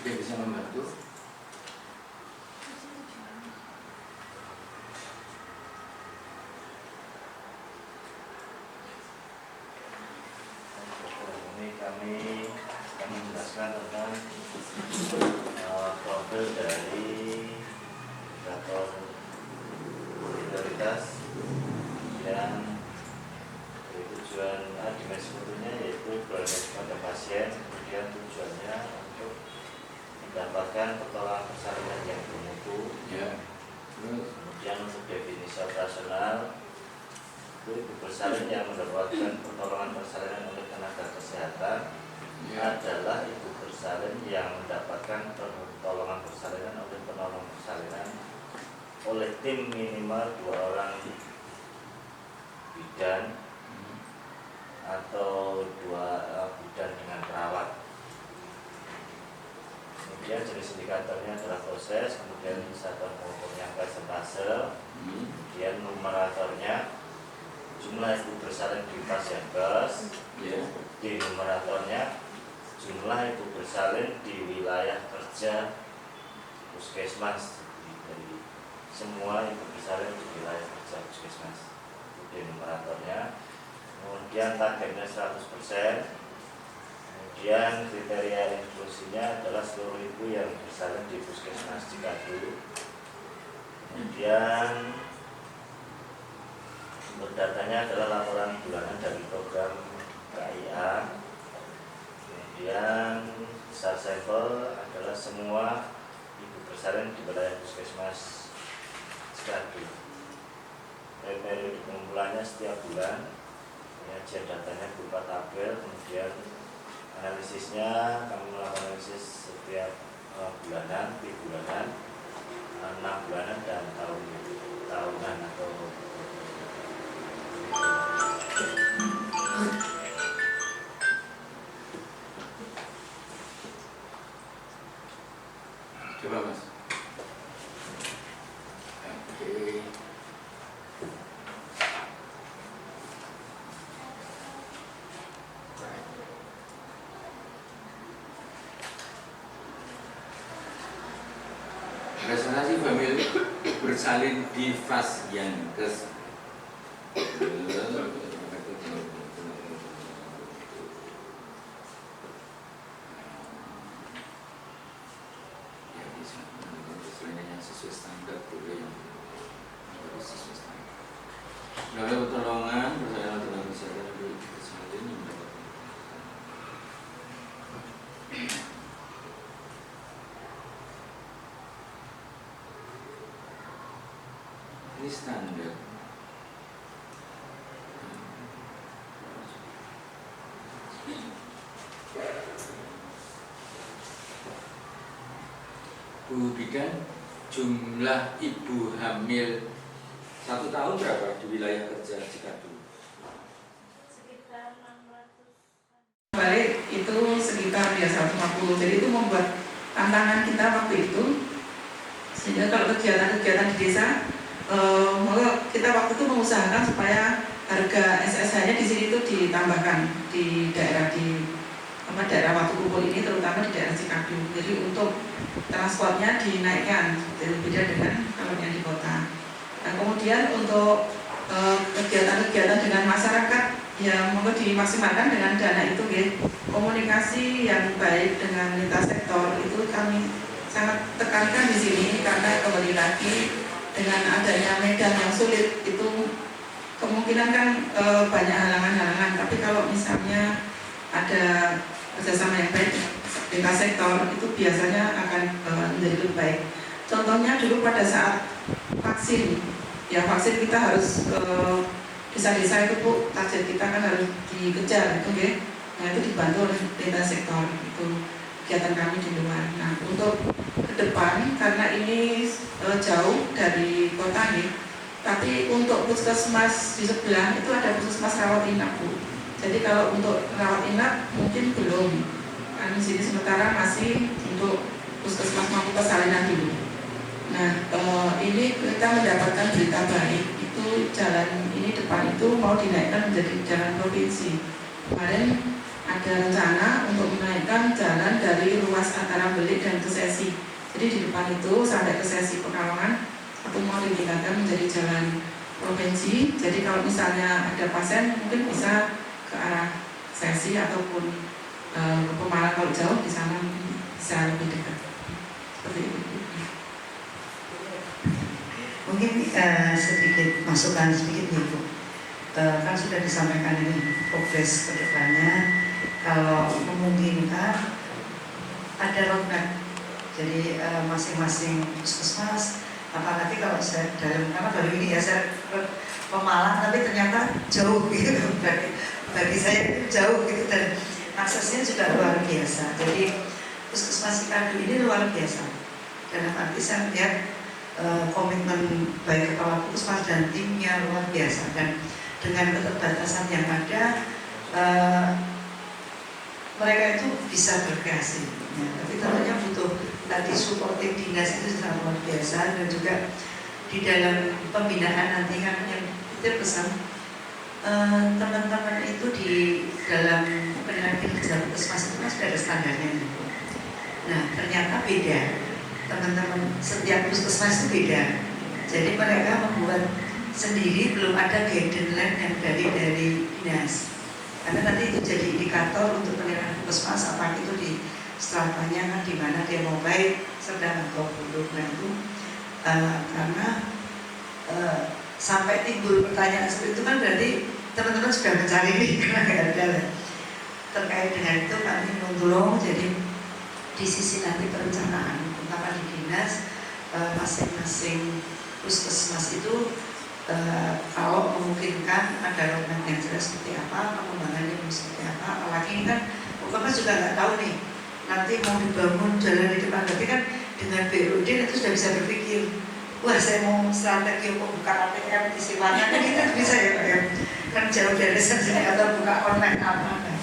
dia bisa membantu Ini kami akan menjelaskan tentang profil dari indikator prioritas yang tujuan dimensi mutunya yaitu berorientasi pada pasien, kemudian tujuannya untuk mendapatkan pertolongan persalinan yang bermutu, ya. Terus kemudian untuk definisi operasional itu ibu bersalin yang mendapatkan pertolongan persalinan oleh tenaga kesehatan ya. adalah ibu bersalin yang mendapatkan pertolongan persalinan oleh penolong persalinan oleh tim minimal 2 orang bidan atau 2 bidan dengan perawat. Kemudian jenis indikatornya adalah proses, kemudian satuan pengukurnya persentase, kemudian numeratornya jumlah ibu bersalin di pasienkes, ya. di numeratornya jumlah ibu bersalin di wilayah kerja puskesmas. Jadi semua ibu bersalin di wilayah kerja puskesmas itu di numeratornya. Kemudian targetnya 100%. Kemudian kriteria inklusinya adalah seluruh ibu yang bersalin di puskesmas Cikadu. Kemudian sumber datanya adalah laporan bulanan dari program KIA. Kemudian besar sampel adalah semua ibu bersalin di wilayah puskesmas Cikadu. Periode pengumpulannya setiap bulan. Penyajian datanya berupa tabel, kemudian analisisnya kami melakukan analisis setiap bulanan, di bulanan, 6 bulanan dan tahunan atau Coba mas. Oke. Presentasi famili bersalin di Fasienkes. Ya bisa, sesuai sesuai standar boleh yang harus sesuai standar. Lalu pertolongan persalinan tenaga kesehatan di bersalin yang mendapatkan ini standar. Bu bidan, jumlah ibu hamil 1 tahun berapa di wilayah kerja Cikadu? Sekitar 600. Balik itu sekitar ya 150. Jadi itu membuat tantangan kita waktu itu. Sehingga kalau kegiatan-kegiatan di desa, kita waktu itu mengusahakan supaya harga SSH-nya di sini itu ditambahkan di daerah daerah Watu Kumpul ini, terutama di daerah Cikadu. Jadi untuk transportnya dinaikkan, berbeda dengan kalau yang di kota. Nah, kemudian untuk kegiatan-kegiatan dengan masyarakat ya monggo dimaksimalkan dengan dana itu ya. Komunikasi yang baik dengan lintas sektor itu kami sangat tekankan di sini karena kembali lagi dengan adanya medan yang sulit itu kemungkinan kan banyak halangan-halangan, tapi kalau misalnya ada kerjasama yang baik lintas sektor itu biasanya akan menjadi lebih baik. Contohnya dulu pada saat vaksin, ya vaksin kita harus ke desa-desa itu Bu, target kita kan harus dikejar itu ya. Nah itu dibantu oleh lintas sektor, itu kegiatan kami di luar. Nah untuk ke depan karena ini jauh dari kota nih, tapi untuk puskesmas di sebelah itu ada puskesmas rawat inap Bu. Jadi kalau untuk rawat inap mungkin belum, kan di sini sementara masih untuk puskesmas Mampuka Salinan dulu. Nah ini kita mendapatkan berita baik, itu jalan ini depan itu mau dinaikkan menjadi jalan provinsi. Kemarin ada rencana untuk menaikkan jalan dari ruas antara Belik dan Kesesi. Jadi di depan itu sampai Kesesi Pekalongan itu mau ditingkatkan menjadi jalan provinsi. Jadi kalau misalnya ada pasien mungkin bisa ke arah Kesesi ataupun ke Pemalang kalau jauh di sana bisa lebih dekat. Seperti itu. Mungkin sedikit masukan sedikit nih Bu. Kan sudah disampaikan ini progres ke depannya, kalau memungkinkan ada roadmap. Jadi masing-masing puskesmas, apalagi kalau saya karena baru ini ya saya ke Pemalang, tapi ternyata jauh gitu, bagi saya itu jauh gitu, dan aksesnya juga luar biasa. Jadi puskesmas Cikadu ini luar biasa. Dalam arti saya melihat komitmen baik kepala puskesmas dan timnya luar biasa, dan dengan keterbatasan yang ada mereka itu bisa berkreasi ya, tapi tentunya butuh tadi support tim dinas itu sangat luar biasa. Dan juga di dalam pembinaan nanti kan yang kita pesan teman-teman itu di dalam penilaian kinerja puskesmas itu kan sudah ada standarnya. Nah ternyata beda, teman-teman setiap puskesmas itu beda. Jadi mereka membuat sendiri, belum ada guideline yang dari dinas. Karena nanti itu jadi indikator untuk penilaian puskesmas, apakah itu di stratanya kan di mana dia mau baik, sedang atau buruk. Nah itu karena sampai timbul pertanyaan seperti itu kan berarti teman-teman sudah mencari ini karena nggak ada. Terkait dengan itu kami mendorong jadi di sisi nanti perencanaan, terutama di dinas masing-masing puskesmas itu kalau memungkinkan ada roadmap yang jelas seperti apa, pengembangannya seperti apa. Apalagi ini kan pokoknya juga nggak tahu nih nanti mau dibangun jalan di depan, tapi kan dengan BUD itu sudah bisa berpikir, wah saya mau strategi untuk buka ATM di Siwangan kan kita bisa ya Pak ya, kan jauh dari sini, atau buka online apa. Nah,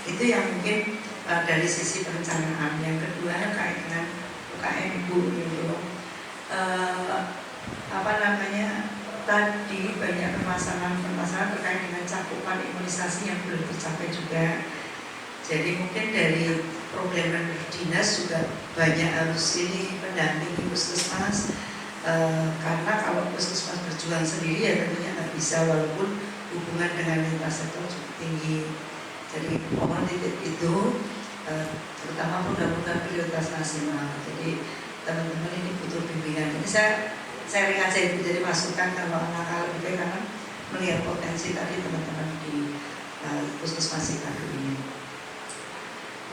itu yang mungkin dari sisi perencanaan. Yang kedua terkait dengan UKM Ibu gitu, tadi banyak permasalahan terkait dengan cakupan imunisasi yang belum tercapai juga. Jadi mungkin dari program dinas juga banyak harus ini pendampingi puskesmas, karena kalau puskesmas berjuang sendiri ya tentunya nggak bisa, walaupun hubungan dengan lintas sektor cukup tinggi. Jadi mohon titik itu terutama program-program prioritas nasional. Jadi teman-teman ini butuh bimbingan. Ini saya ringan aja Ibu, jadi masukan kalau anak-anak lebih baik karena melihat potensi tadi teman-teman di puskesmas Cikadu ini.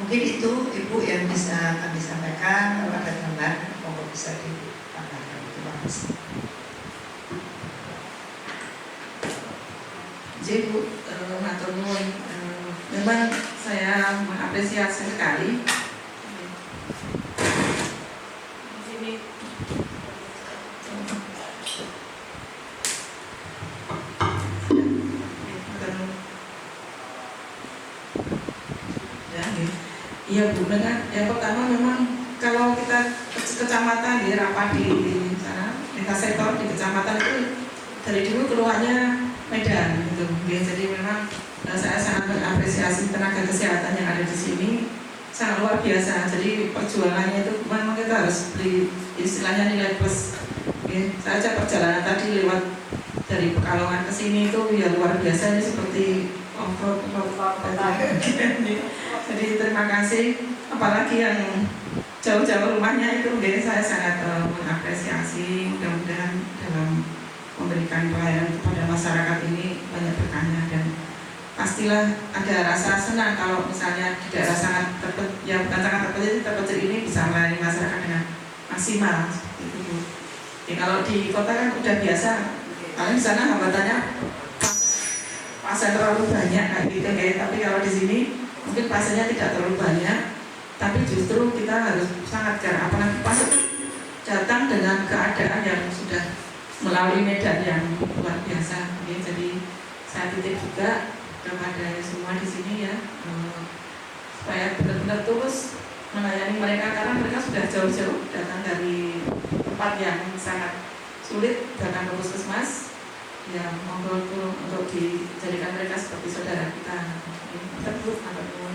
Mungkin itu Ibu yang bisa kami sampaikan. Kalau ada tambahan monggo bisa ditambahkan. Terima kasih. Jadi Bu, matur nuwun. Memang saya mengapresiasi sekali iya Bu, dengan yang pertama memang kalau kita kecamatan di rapat di sana, lintas sektor di kecamatan itu dari dulu keluarnya Medan gitu. Jadi memang saya sangat mengapresiasi tenaga kesehatan yang ada di sini, sangat luar biasa. Jadi perjuangannya itu memang kita harus beli istilahnya nilai plus. Saya aja perjalanan tadi lewat dari Pekalongan ke sini itu ya luar biasa, ini seperti off-road. Jadi terima kasih, apalagi yang jauh-jauh rumahnya itu saya sangat mengapresiasi. Mudah-mudahan dalam memberikan pelayanan kepada masyarakat ini banyak berkahnya. Dan pastilah ada rasa senang kalau misalnya di daerah sangat yang bukan sangat terpencil ini bisa melayani masyarakat dengan maksimal seperti itu Bu. Ya, kalau di kota kan udah biasa, paling di sana hambatannya pasien terlalu banyak kayak gitu kayak, tapi kalau di sini mungkin pasiennya tidak terlalu banyak, tapi justru kita harus sangat care, apalagi pasien datang dengan keadaan yang sudah melalui medan yang luar biasa. Oke, jadi saya titip juga kepada semua di sini ya, supaya benar-benar terus melayani mereka, karena mereka sudah jauh-jauh datang dari tempat yang sangat sulit datang ke puskesmas. Ya, monggo untuk dijadikan mereka seperti saudara kita. Terus apa pun.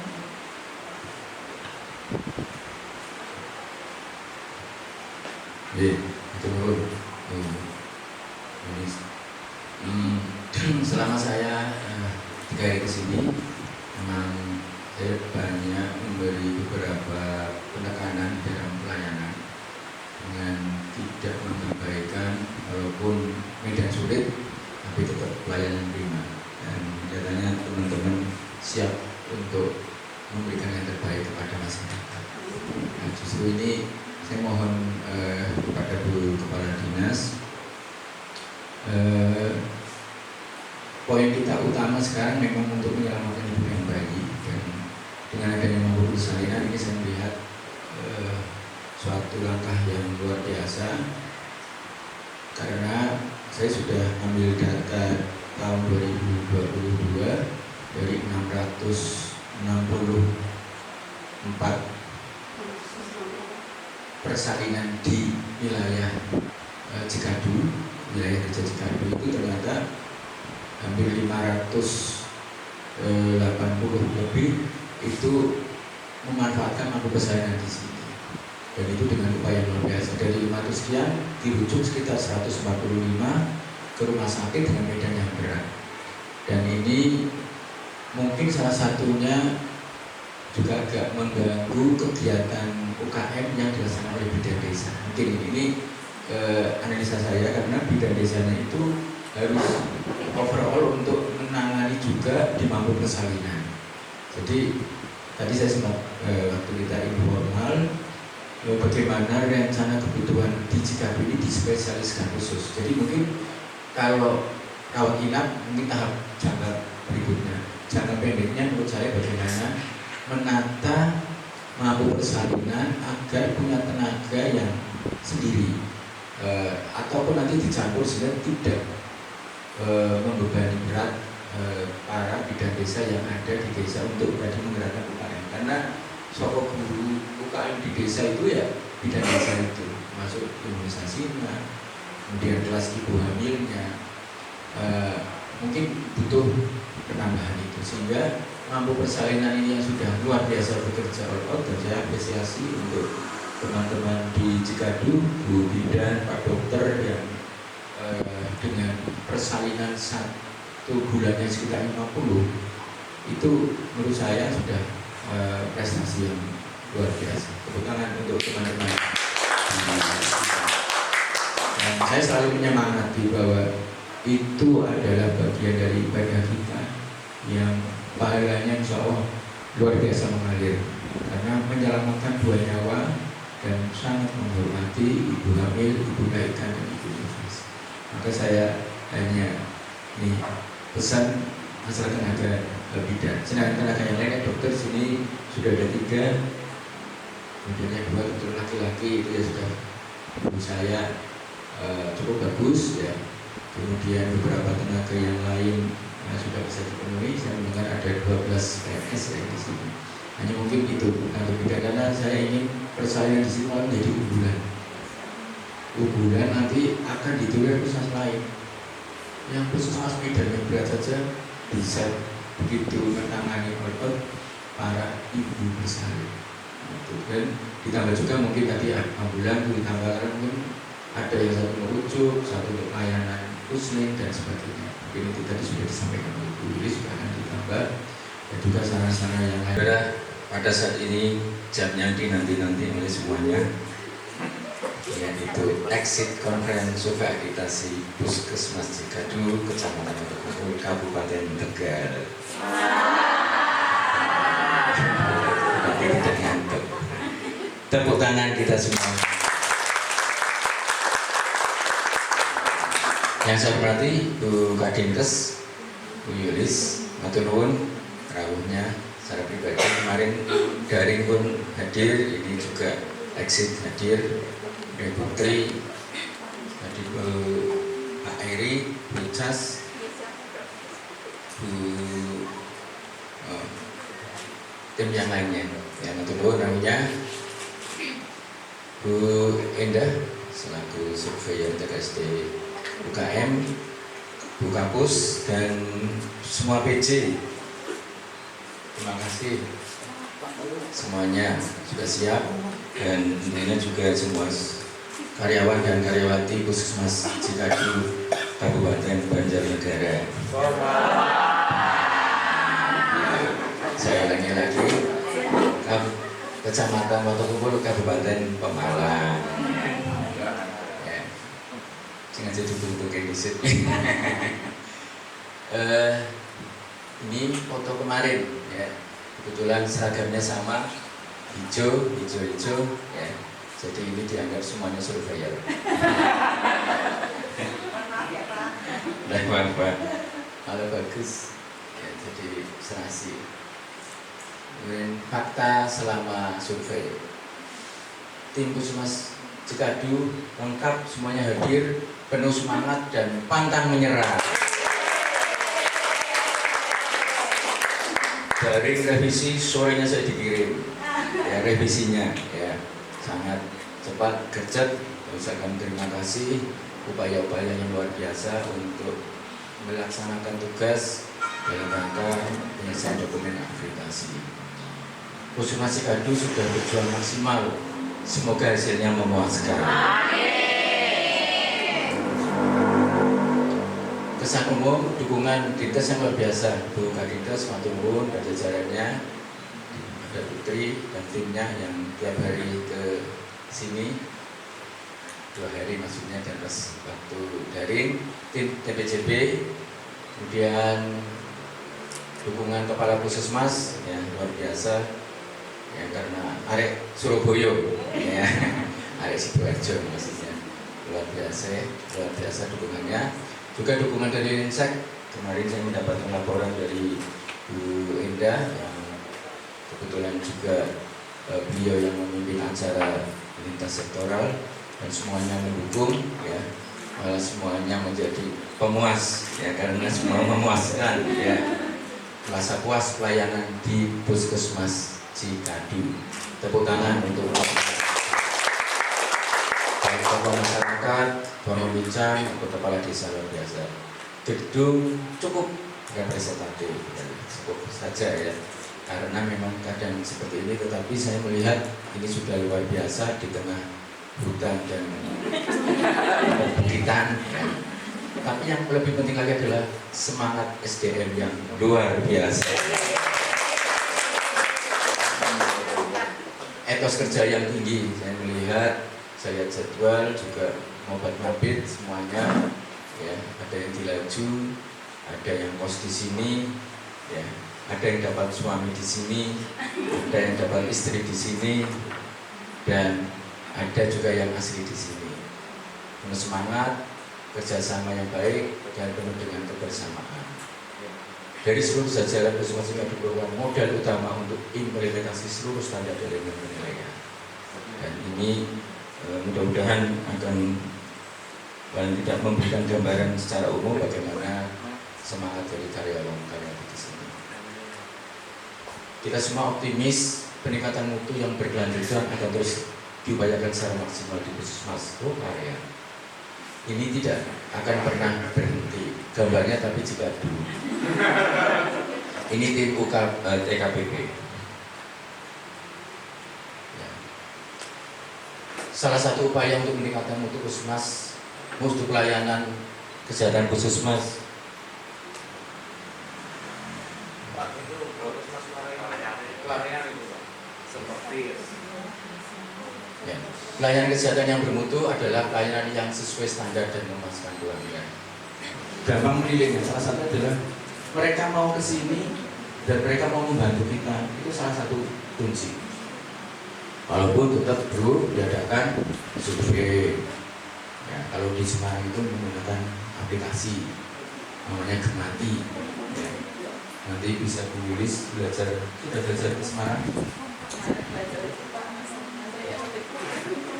Selama saya 3 hari kesini, memang saya banyak memberi beberapa penekanan dalam pelayanan dengan tidak mengabaikan walaupun medan sulit, tapi tetap pelayanan prima, dan nyatanya teman-teman siap untuk memberikan yang terbaik kepada masyarakat. Nah, justru ini saya mohon kepada Bu Kepala Dinas, poin kita utama sekarang memang untuk menyelamatkan ibu yang bayi, dan dengan adanya mampu persalinan ini saya melihat suatu langkah yang luar biasa, karena saya sudah ambil data tahun 2022 dari 664 persalinan di wilayah Cikadu, wilayah kerja Cikadu itu ternyata hampir 580 lebih itu memanfaatkan mampu persalinan di sini, dan itu dengan upaya luar biasa. Dari 500 sekian dirujuk sekitar 145 ke rumah sakit dengan medan yang berat, dan ini mungkin salah satunya juga agak mengganggu kegiatan UKM yang dilaksanakan oleh bidan desa. Mungkin ini analisa saya, karena bidan desanya itu harus overall untuk menangani juga di mampu persalinan. Jadi tadi saya sempat waktu kita informal bagaimana rencana kebutuhan di Cikadu ini dispesialiskan khusus. Jadi mungkin kalau rawat inap mungkin tahap jangka berikutnya. Jangka pendeknya menurut saya bagaimana menata mampu persalinan agar punya tenaga yang sendiri, ataupun nanti dicampur sehingga tidak membebani berat para bidan desa yang ada di desa untuk tadi menggerakkan UKM. Karena sokok guru UKM di desa itu ya bidan desa itu, masuk imunisasinya, kemudian kelas ibu hamilnya, mungkin butuh penambahan itu, sehingga mampu persalinan ini yang sudah luar biasa bekerja all out, dan saya apresiasi untuk teman-teman di Cikadu, Bu Bidan, Pak Dokter yang dengan persalinan 1 bulannya sekitar 50 itu menurut saya sudah prestasi yang luar biasa. Tepuk tangan untuk teman-teman. Dan saya selalu menyemangati bahwa itu adalah bagian dari ibadah kita yang pahalanya insya Allah luar biasa mengalir, karena menyelamatkan 2 nyawa dan sangat menghormati ibu hamil, ibu melahirkan, dan ibu nifas. Maka saya hanya pesan masalah tenaga bidan. Sedangkan tenaga yang lain, dokter sini sudah ada 3, kemudian yang 2 untuk laki-laki itu ya sudah menurut saya cukup bagus ya. Kemudian beberapa tenaga yang lain sudah bisa dipenuhi. Saya mendengar ada 12 PNS ya di sini. Hanya mungkin itu tenaga bidan, karena saya ingin persalinan di sini malah menjadi unggulan. Unggulan nanti akan ditular puskesmas lain. Yang puskesmas Medan yang berat saja bisa begitu menangani otot para ibu bersalin. Dan ditambah juga mungkin tadi ambulan ditambah, karena mungkin ada yang 1 merujuk, 1 untuk layanan pusling dan sebagainya. Mungkin itu tadi sudah disampaikan oleh Bu Lili, sudah akan ditambah, dan juga sarana-sarana yang lain. Pada saat ini jamnya dinanti-nanti oleh semuanya, yaitu exit conference survei akreditasi Puskesmas Cikadu, Kecamatan Kabupaten Tegal. Tepuk tangan kita semua. Yang saya hormati Bu Kadinkes, Bu Yulis, matur nuwun rawuhnya secara pribadi. Kemarin daring pun hadir, ini juga exit hadir. Bu Putri, tadi Bu Pak Eri, Bu Cas, Bu tim yang lainnya. Yang matur nuwun rawuhnya. Bu Endah selaku surveyor TKSD UKM, Bu Kapus, dan semua PJ. Terima kasih semuanya sudah siap, dan tentunya juga semua karyawan dan karyawati Puskesmas Cikadu Kabupaten Banjarnegara. Saya ulangi lagi, Kecamatan Wonokumpul Kabupaten Pemalang. Jangan jadi bentuknya disit. Ini foto kemarin, ya. Kebetulan seragamnya sama, hijau, ya. Jadi ini dianggap semuanya surveyor. Maaf, Pak. Kalau bagus, ya, jadi serasi. Kemudian fakta selama survei, tim Puskesmas Cikadu lengkap, semuanya hadir, penuh semangat dan pantang menyerah. Daring revisi sorenya saya dikirim, ya revisinya, ya sangat cepat, gercep. Usahakan terima kasih upaya-upaya yang luar biasa untuk melaksanakan tugas dalam rangka penyelesaian dokumen akreditasi. Puskesmas Cikadu sudah berjuang maksimal. Semoga hasilnya memuaskan. Kesan umum dukungan Dinkes yang luar biasa. Bu Kadinkes, matur nuwun dan jajarannya, ada Putri dan timnya yang tiap hari ke sini, 2 hari maksudnya, dan pas waktu daring, tim TPJB, kemudian dukungan Kepala Puskesmas yang luar biasa. Ya, karena arek Surabaya, ya, arek Sidoarjo maksudnya, luar biasa dukungannya. Juga dukungan dari Linsek. Kemarin saya mendapatkan laporan dari Bu Endah yang kebetulan juga beliau yang memimpin acara lintas sektoral, dan semuanya mendukung, ya, malah semuanya menjadi pemuas, ya, karena semua memuaskan, ya, rasa puas pelayanan di Puskesmas Cikadu. Tepuk tangan untuk baik tokoh masyarakat, pembincang, atau kepala desa luar biasa. Gedung cukup representatif, cukup saja, ya, karena memang kadang seperti ini. Tetapi saya melihat ini sudah luar biasa di tengah hutan dan perbukitan, ya. Tapi yang lebih penting lagi adalah semangat SDM yang luar biasa. Etos kerja yang tinggi, saya melihat, saya lihat jadwal juga mobat mabit semuanya, ya, ada yang dilaju, ada yang kos di sini, ya, ada yang dapat suami di sini, ada yang dapat istri di sini, dan ada juga yang asli di sini. Penuh semangat, kerjasama yang baik, dan penuh dengan kebersamaan. Dari seluruh jajaran Puskesmas Cikadu merupakan modal utama untuk implementasi seluruh standar elemen penilaian. Dan ini mudah-mudahan akan paling tidak memberikan gambaran secara umum bagaimana semangat dari karyawan di sini. Kita semua optimis peningkatan mutu yang berkelanjutan akan terus diupayakan secara maksimal di Puskesmas Karya. Ini tidak akan pernah berhenti. Gambarnya tapi Cikadu. Ini tim TKPP. Ya. Salah satu upaya untuk meningkatkan mutu Puskesmas, mutu pelayanan kesehatan Puskesmas. Ya. Pelayanan kesehatan yang bermutu adalah pelayanan yang sesuai standar dan memuaskan pelanggan. Gampang melilingnya, salah satu adalah mereka mau ke sini dan mereka mau membantu kita, itu salah satu kunci. walaupun tetap perlu diadakan survei. Ya, kalau di Semarang itu menggunakan aplikasi namanya Gemati. Ya. Nanti bisa Bu Wilis sudah belajar ke Semarang?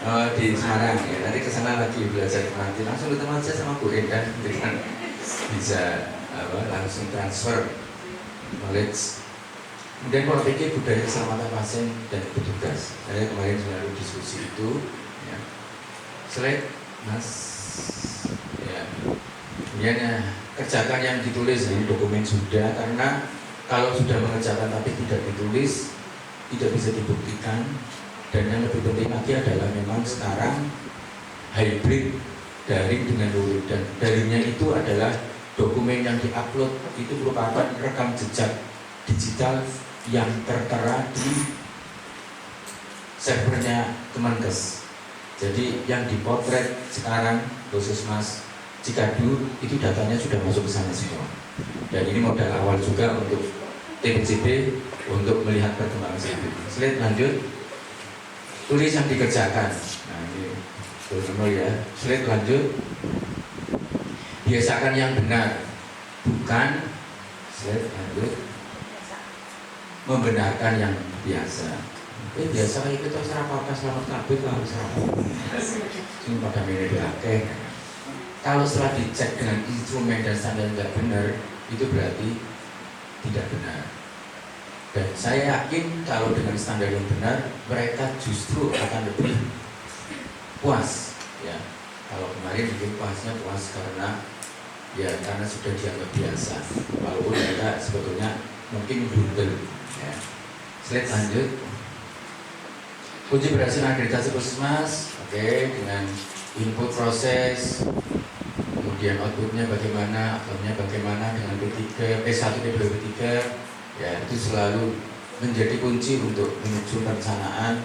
Oh, di Semarang ya, nanti ke sana lagi belajar Gemati, langsung ketemu aja sama Bu Endah, dengan bisa langsung transfer knowledge. Kemudian pola pikir budaya keselamatan pasien dan petugas. Saya kemarin selalu diskusi itu. Ya. Slide, Mas. Ya. Kemudian kerjakan yang ditulis, ini dokumen sudah, karena kalau sudah mengerjakan tapi tidak ditulis, tidak bisa dibuktikan. Dan yang lebih penting lagi adalah memang sekarang hybrid daring dengan luring, dan daringnya itu adalah dokumen yang diupload itu merupakan rekam jejak digital yang tertera di servernya Kemenkes. Jadi yang dipotret sekarang Puskesmas Cikadu itu datanya sudah masuk ke sana semua. Dan ini modal awal juga untuk TPCB untuk melihat perkembangan itu. Slide lanjut. Tulis yang dikerjakan. Nah ini betul ya. Slide lanjut. Biasakan yang benar, bukan slide lanjut. Membenarkan yang biasa. Biasa itu terus apa-apa selamat kabeh kalau selamat. Ini pada menilai. Kalau setelah dicek dengan instrumen dan standar tidak benar, itu berarti tidak benar. Dan saya yakin kalau dengan standar yang benar, mereka justru akan lebih puas. Ya, kalau kemarin mungkin puasnya puas karena sudah dianggap biasa. Walaupun mereka sebetulnya mungkin blunder. Ya. Slide lanjut. Kunci berhasil akreditasi Puskesmas, oke, dengan input proses, kemudian outputnya bagaimana, outputnya bagaimana dengan P3, P1, P2, P3, ya itu selalu menjadi kunci untuk menuju perencanaan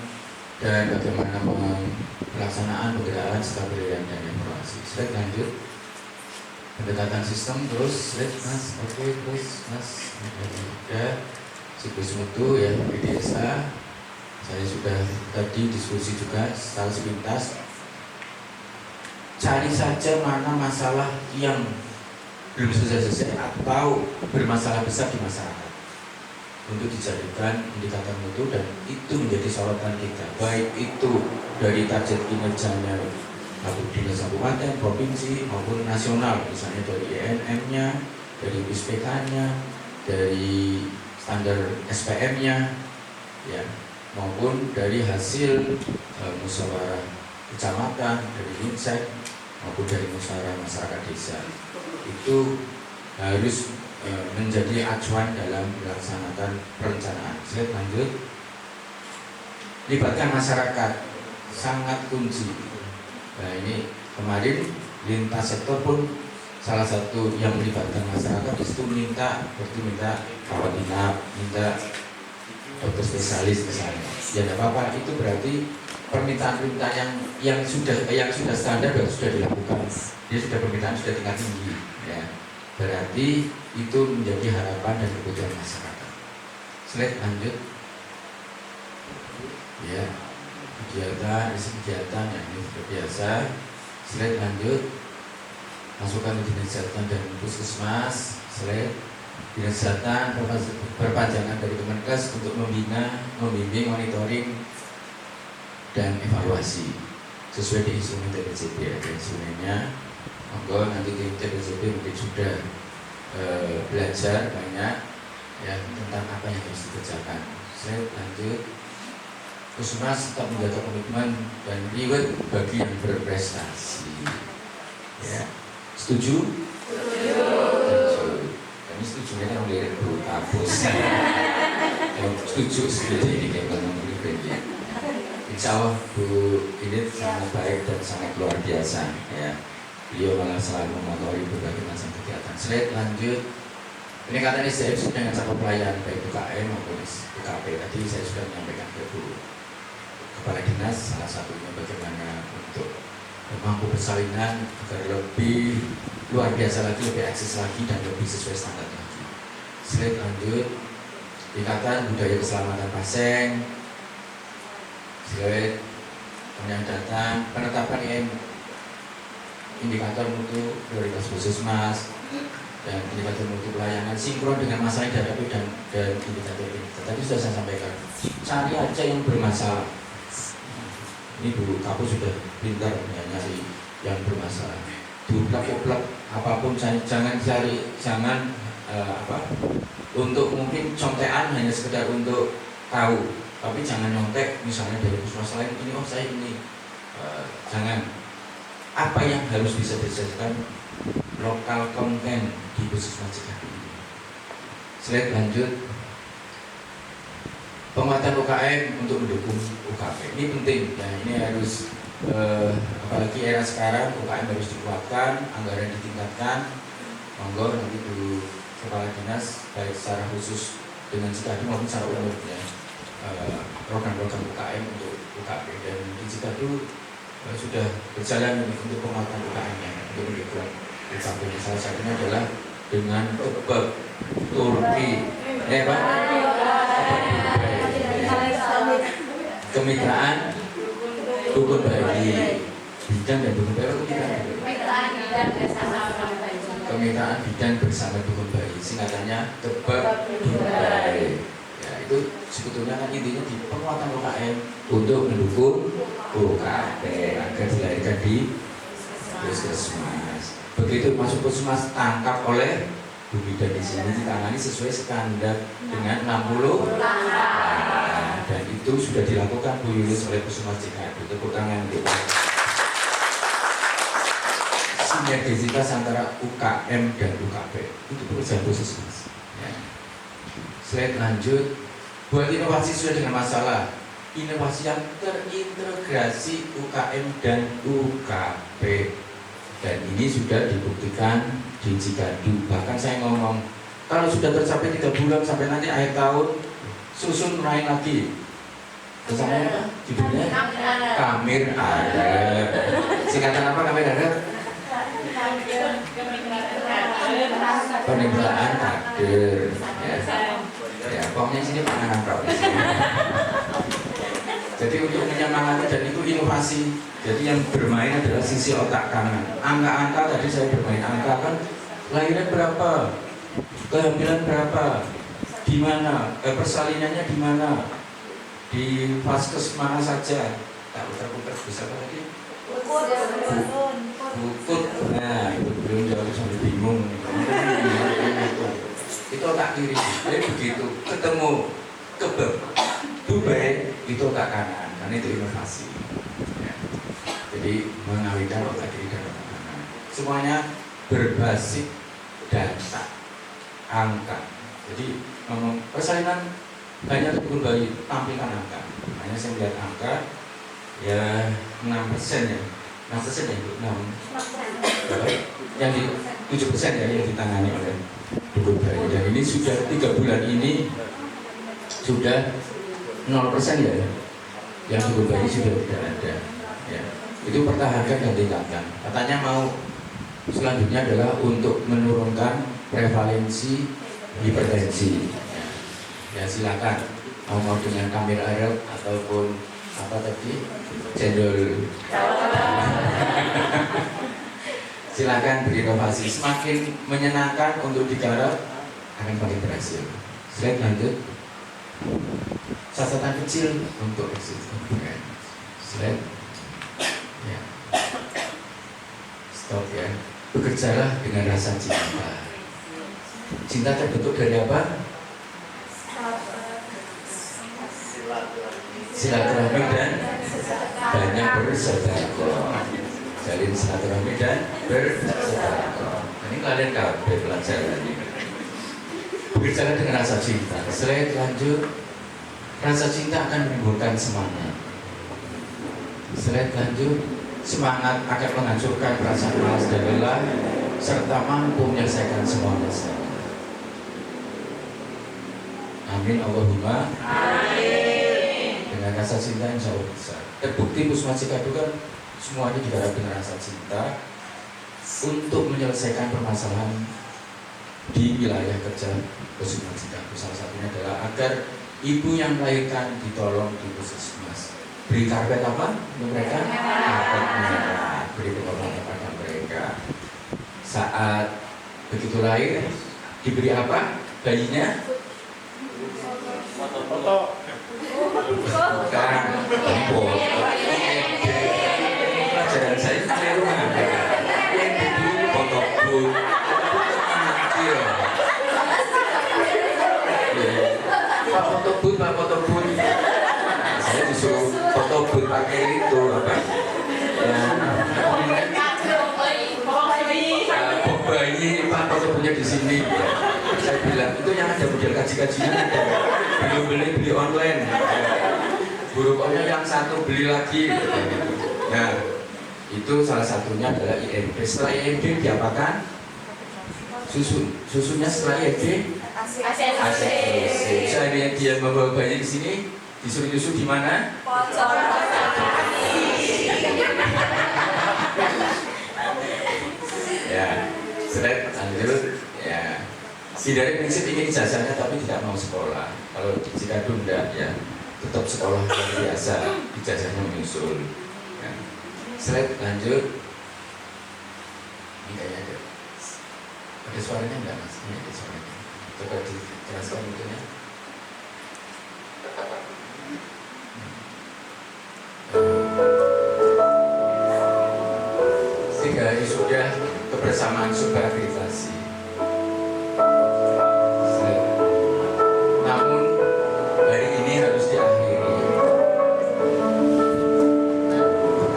dan bagaimana pelaksanaan penggunaan stabilitas dan evaluasi. Slide lanjut. Pendekatan sistem terus, slide Mas, oke, terus Mas, ada siklus mutu ya, PDSA. Saya sudah tadi diskusi juga secara sepintas. Cari saja mana masalah yang belum selesai atau bermasalah besar di masyarakat untuk dijadikan indikator mutu, dan itu menjadi sorotan kita, baik itu dari target kinerjanya dinas kabupaten, provinsi maupun nasional, misalnya dari ENM-nya, dari USPK-nya, dari standar SPM-nya, ya, maupun dari hasil musyawarah kecamatan, dari Insek maupun dari musyawarah masyarakat desa. Itu harus menjadi acuan dalam melaksanakan perencanaan. Slide lanjut. Libatkan masyarakat sangat kunci. Nah ini kemarin lintas sektor pun salah satu yang melibatkan masyarakat itu minta rawat inap, minta dokter spesialis misalnya. Ya tidak apa-apa, itu berarti permintaan yang sudah standar dan sudah dilakukan. Dia sudah permintaan sudah tingkat tinggi, ya. Berarti itu menjadi harapan dan kebutuhan masyarakat. Slide lanjut. Ya, kegiatan yang ini sudah biasa. Slide lanjut. Masukan dinas kesehatan dan Puskesmas. Slide. Dinas Kesehatan perpanjangan dari Kemenkes untuk membina, membimbing, monitoring dan evaluasi sesuai di instrumen TPCB. Ada instrumennya. Monggo nanti di TPCB mungkin sudah belajar banyak ya tentang apa yang harus dikerjakan. Saya lanjut. Puskesmas tetap menjaga komitmen dan reward bagi yang berprestasi. Ya, setuju? Ini setuju kan orang lirik Bu Kapus. Setuju ini kayak ngomong ini. Insya Allah Bu ini sangat baik dan sangat luar biasa ya. Beliau malah selalu mengotori berbagai macam kegiatan. Slide lanjut. Peningkatan SDM dengan cakup pelayanan baik UKM maupun UKP. Tadi saya sudah menyampaikan ke Bu Kepala Dinas, salah satunya bagaimana untuk mampu persalinan agar lebih luar biasa lagi, lebih eksis lagi dan lebih sesuai standar lagi. Slide lanjut. Tingkatan budaya keselamatan pasien. Slide yang datang penetapan indikator mutu prioritas puskesmas dan indikator mutu pelayanan sinkron dengan masalah yang dihadapi dan indikator ini. Tadi sudah saya sampaikan, cari aja yang bermasalah. Ini dulu Kapus sudah pintar ya, nyari yang bermasalah. Diuplak-uplak apapun, jangan cari, untuk mungkin contekan hanya sekedar untuk tahu, tapi jangan nyontek misalnya dari puskesmas lain ini, oh saya ini, jangan. Apa yang harus bisa diselesaikan lokal konten di puskesmas Cikadu. Slide lanjut. Penguatan UKM untuk mendukung UKP ini penting ya, ini harus apalagi era sekarang UKM harus dikuatkan, anggaran ditingkatkan. Monggo nanti dulu kepala dinas baik secara khusus dengan Cikadu maupun secara umum ya, program-program UKM untuk UKP, dan di Cikadu sudah berjalan untuk penguatan UKM-nya untuk mendukung UKP. Salah satunya adalah dengan Kebab Turki, kemitraan dukun bayi, bidang dan dukun bayi, kemitraan bidang bersama dukun bayi, singkatannya Kebab Dukun Bayi. Ya, itu sebetulnya kan intinya di penguatan UKM untuk mendukung UKP agar dilahirkan di puskesmas. Begitu masuk puskesmas tangkap oleh Bu Bidan di sini ditangani sesuai standar dengan 60 dan itu sudah dilakukan Bu Yulis oleh puskesmas Cikadu. Tepuk tangan untuk sinergisitas antara UKM dan UKP itu pekerjaan puskesmas. Ya. Slide lanjut. Buat inovasi sesuai dengan masalah, inovasi yang terintegrasi UKM dan UKP, dan ini sudah dibuktikan di Cikadu. Bahkan saya ngomong kalau sudah tercapai 3 bulan sampai nanti akhir tahun susun lain lagi. Misalnya judulnya Kamir Arep. Singkatan apa Kamir Arep? Penimbulan kader. Ya, pokoknya sini panganan kau. Jadi untuk menyemangati dan itu inovasi. Jadi yang bermain adalah sisi otak kanan. Angka-angka tadi saya bermain angka kan, lahiran berapa, kehamilan berapa, di mana, persalinannya di mana, di vaskes mana saja. Tak putar-putar bisa apa lagi? Bukut. Nah itu belum jauh sampai bingung. Itu otak kiri. Jadi begitu ketemu Kebab Dubai itu otak kanan, karena itu inovasi. Ya. Jadi mengawinkan otak kiri dan otak kanan. Semuanya berbasis data, angka. Jadi ngomong persalinan banyak dukun bayi tampilkan angka. Hanya saya melihat angka ya 6% ya. 6% ya, 6. Yang di 7% ya yang ditangani oleh dukun bayi. Dan ini sudah 3 bulan ini sudah 0% ya. Yang dukun bayi sudah tidak ada. Ya. Itu pertahankan dan tingkatkan. Katanya mau selanjutnya adalah untuk menurunkan prevalensi hipertensi. Ya silakan mau dengan kamera air ataupun apa tadi cendol. Silakan berinovasi, semakin menyenangkan untuk digarap akan paling berhasil. Slide lanjut. Catatan kecil untuk exit. Slide. Ya. Stop ya. Bekerjalah dengan rasa cinta. Cinta terbentuk dari apa? Silaturahmi dan banyak bersedekah. Jalin silaturahmi dan bersedekah. Ini kalian kabeh pelajaran ini. Berbicara dengan rasa cinta. Slide lanjut. Rasa cinta akan menimbulkan semangat. Slide lanjut. Semangat akan menghancurkan perasaan malas dan lelah serta mampu menyelesaikan semua masalah. Amin Allahumma. Amin. Dengan rasa cinta insya Allah bisa. Terbukti Puskesmas Cikadu kan semuanya digarap dengan rasa cinta untuk menyelesaikan permasalahan di wilayah kerja Puskesmas Cikadu. Salah satunya adalah agar ibu yang melahirkan ditolong di Puskesmas beri karpet apa untuk mereka? Karpet merah, beri pengobatan kepada mereka. Saat begitu lahir, diberi apa? Bayinya? Foto. Bukan, pelajaran saya keliru yang diberi foto booth. Kecil. Pak foto booth, Pak foto booth. Saya disuruh foto booth pakai itu apa? Bayi, Pak foto boothnya di sini. Saya bilang itu yang ada model kaji-kajian, belum beli online. Guru koknya yang satu beli lagi. Nah, itu salah satunya adalah IMD. Setelah IMD diapakan? Susunya setelah IMD ACC. Seandainya dia membawa bayi ke sini, disuruh nyusu di mana? Ya, slide lanjut. Ya, hindari prinsip ingin ijazahnya tapi tidak mau sekolah. Kalau jika tunda, ya tetap sekolah yang biasa, ijazahnya menyusul. Ya. Slide lanjut. Ini kayaknya ada suaranya enggak mas? Ini ada suaranya. Coba dijelaskan itunya. Tiga hari sudah kebersamaan sumber akreditasi. Namun hari ini harus diakhiri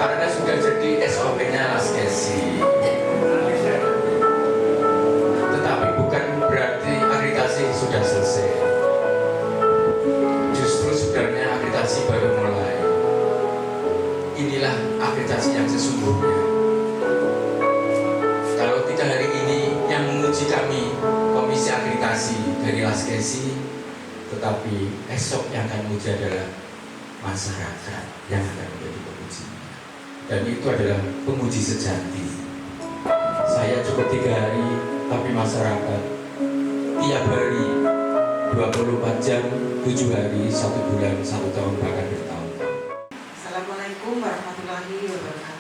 karena sudah jadi SOP-nya Laskesi. Tetapi bukan berarti akreditasi sudah selesai. Justru sebenarnya akreditasi baru mulai. Inilah akreditasi yang sesungguhnya. Kalau tidak hari ini yang menguji kami komisi akreditasi dari Laskesi, tetapi esok yang akan menguji adalah masyarakat yang akan menjadi pengujinya. Dan itu adalah penguji sejati. Saya cukup 3 hari, tapi masyarakat tiap hari 24 jam, 7 hari, 1 bulan, 1 tahun, bahkan bertahun-tahun. Assalamualaikum warahmatullahi wabarakatuh.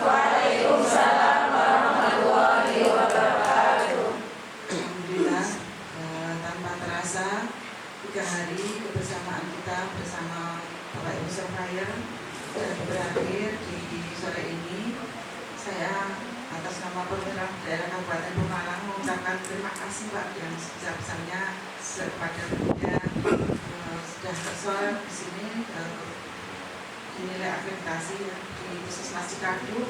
Waalaikumsalam warahmatullahi wabarakatuh. Alhamdulillah, tanpa terasa 3 hari kebersamaan kita bersama Bapak Ibu Surveyor dan berakhir di sore ini. Saya atas nama pemerintah daerah Kabupaten Pemalang mengucapkan terima kasih Pak yang sebesar-besarnya kepada Bunda sudah tersoal di sini dinilai akreditasi di Puskesmas Cikadu,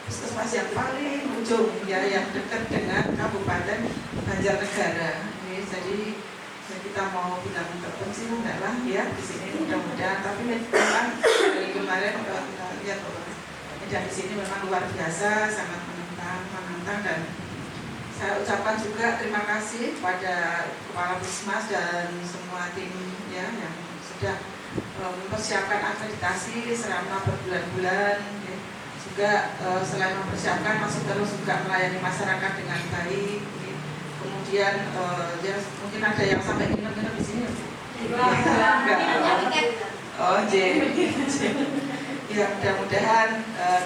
puskesmas yang paling ujung ya, yang dekat dengan Kabupaten Banjarnegara. Jadi kita mau bilang terpencil enggak lah ya di sini, mudah-mudahan. Tapi memang dari kemarin kalau kita lihat dan di sini memang luar biasa, sangat menantang, dan saya ucapkan juga terima kasih kepada Kepala Puskesmas dan semua tim ya yang sudah mempersiapkan akreditasi selama berbulan-bulan ya. Juga selain mempersiapkan masih terus juga melayani masyarakat dengan baik ya. Kemudian ya, mungkin ada yang sampai nginep-nginep di sini ya, mudah-mudahan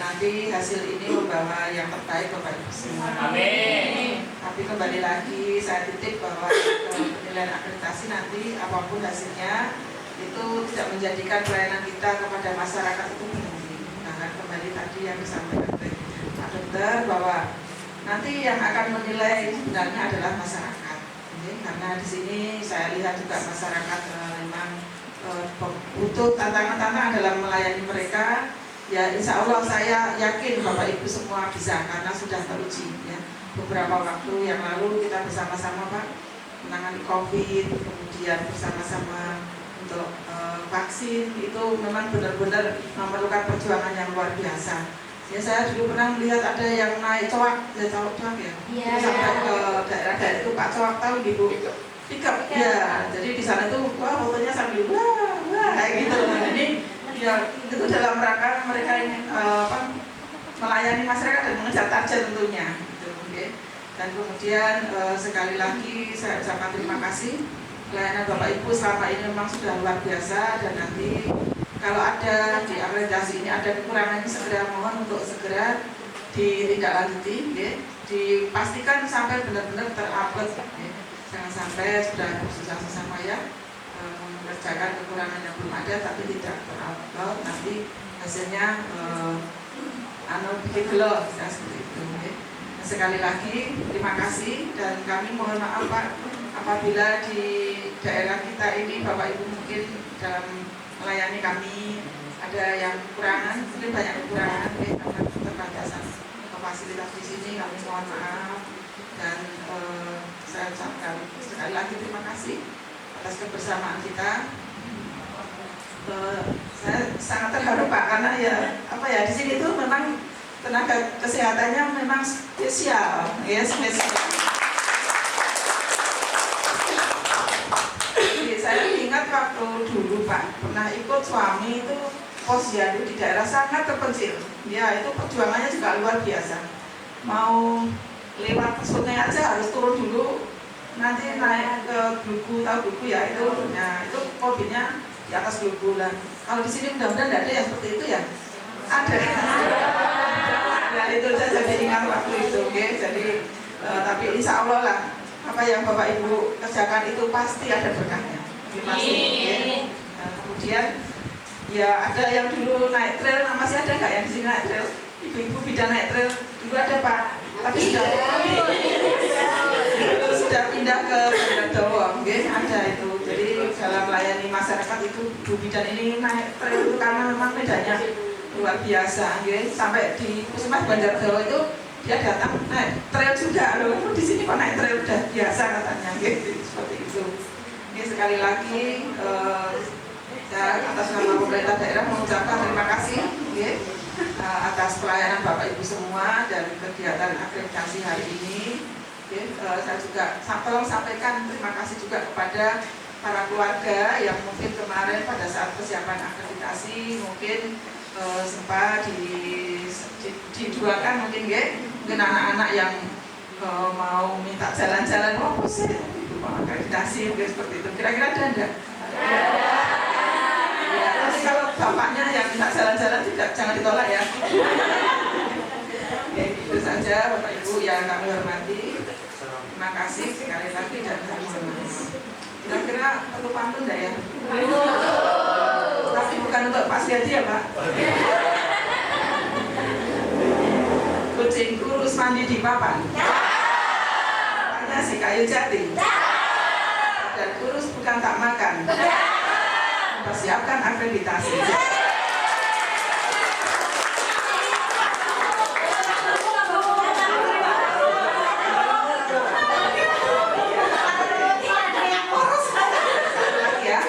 nanti hasil ini membawa yang terbaik Bapak Ibu semua. Amin. Tapi kembali lagi saya titip bahwa penilaian akreditasi nanti apapun hasilnya itu tidak menjadikan pelayanan kita kepada masyarakat itu berhenti. Nah, kembali tadi yang disampaikan oleh Pak Dokter bahwa nanti yang akan menilai sebenarnya adalah masyarakat. Karena di sini saya lihat juga masyarakat memang butuh tantangan-tantangan dalam melayani mereka. Ya, insya Allah saya yakin Bapak Ibu semua bisa karena sudah teruji ya. Beberapa waktu yang lalu kita bersama-sama Pak menangani COVID, kemudian bersama-sama untuk vaksin, itu memang benar-benar memerlukan perjuangan yang luar biasa. Ya, saya dulu pernah melihat ada yang naik coak, ya coak ya, Iya. sampai ke daerah-daerah itu Pak coak tahu Ibu. Pickup ya, jadi di sana tuh wah fotonya sambil wah kayak gitu. Nah, ini ya itu dalam rangka mereka ingin melayani masyarakat dan mengejar target tentunya. Gitu, okay. Dan kemudian sekali lagi saya ucapkan terima kasih pelayanan Bapak Ibu selama ini memang sudah luar biasa, dan nanti kalau ada di akreditasi ini ada kekurangan, segera mohon untuk segera ditindaklanjuti, ya. Dipastikan sampai benar-benar terupload, ya. Jangan sampai sudah susah-susah payah mengerjakan kekurangan yang belum ada tapi tidak terupload, nanti hasilnya bikin gelo, seperti itu, ya. Sekali lagi terima kasih dan kami mohon maaf Pak apabila di daerah kita ini Bapak Ibu mungkin dalam melayani kami ada yang kekurangan, mungkin banyak kekurangan karena keterbatasan fasilitas di sini, kami mohon maaf dan saya ucapkan sekali lagi terima kasih atas kebersamaan kita. Saya sangat terharu Pak karena di sini tuh memang tenaga kesehatannya memang spesial, ya spesial. Jadi saya ingat waktu dulu Pak pernah ikut suami itu posyandu di daerah sangat terpencil. Ya itu perjuangannya juga luar biasa. Mau lewat sungai aja harus turun dulu, nanti naik ke Glugu, tahu Glugu ya itu, nah itu mobilnya di atas Glugu lah. Kalau di sini mudah-mudahan tidak ada ya seperti itu ya. Ada. Nah itu saya jadi ingat waktu itu, okay? Jadi tapi insya Allah lah apa yang Bapak Ibu kerjakan itu pasti ada berkahnya. Pasti. Okay? Nah, kemudian ya ada yang dulu naik trail, masih ada nggak yang di sini naik trail? Ibu-ibu bidan naik trail dulu ada Pak, tapi sudah pindah ke Bandardowo, okay? Ada itu. Jadi dalam melayani masyarakat itu Bu bidan ini naik trail itu karena memang medannya luar biasa, okay? Sampai di Puskesmas Bandardowo itu dia datang naik trail juga loh. Di sini kok naik trail udah biasa katanya, okay? Seperti itu. Okay, sekali lagi saya atas nama pemerintah daerah mengucapkan terima kasih, okay? Atas pelayanan Bapak Ibu semua dan kegiatan akreditasi hari ini. Okay? Saya juga tolong sampaikan terima kasih juga kepada para keluarga yang mungkin kemarin pada saat persiapan akreditasi mungkin sempat dijualkan mungkin, mungkin anak-anak yang mau minta jalan-jalan, itu mau akreditasi mungkin seperti itu. Kira-kira ada enggak? Ya, tapi kalau bapaknya yang minta jalan-jalan jangan ditolak ya. Oke, itu saja Bapak Ibu yang kami hormati. Terima kasih sekali lagi dan kami hormati. Kira-kira perlu pantun enggak ya? Tapi bukan untuk Pak Setiadi ya Pak. Kucing kurus mandi di papan. Papanya si kayu jati. Dan kurus bukan tak makan. Persiapkan akreditasi. Ya.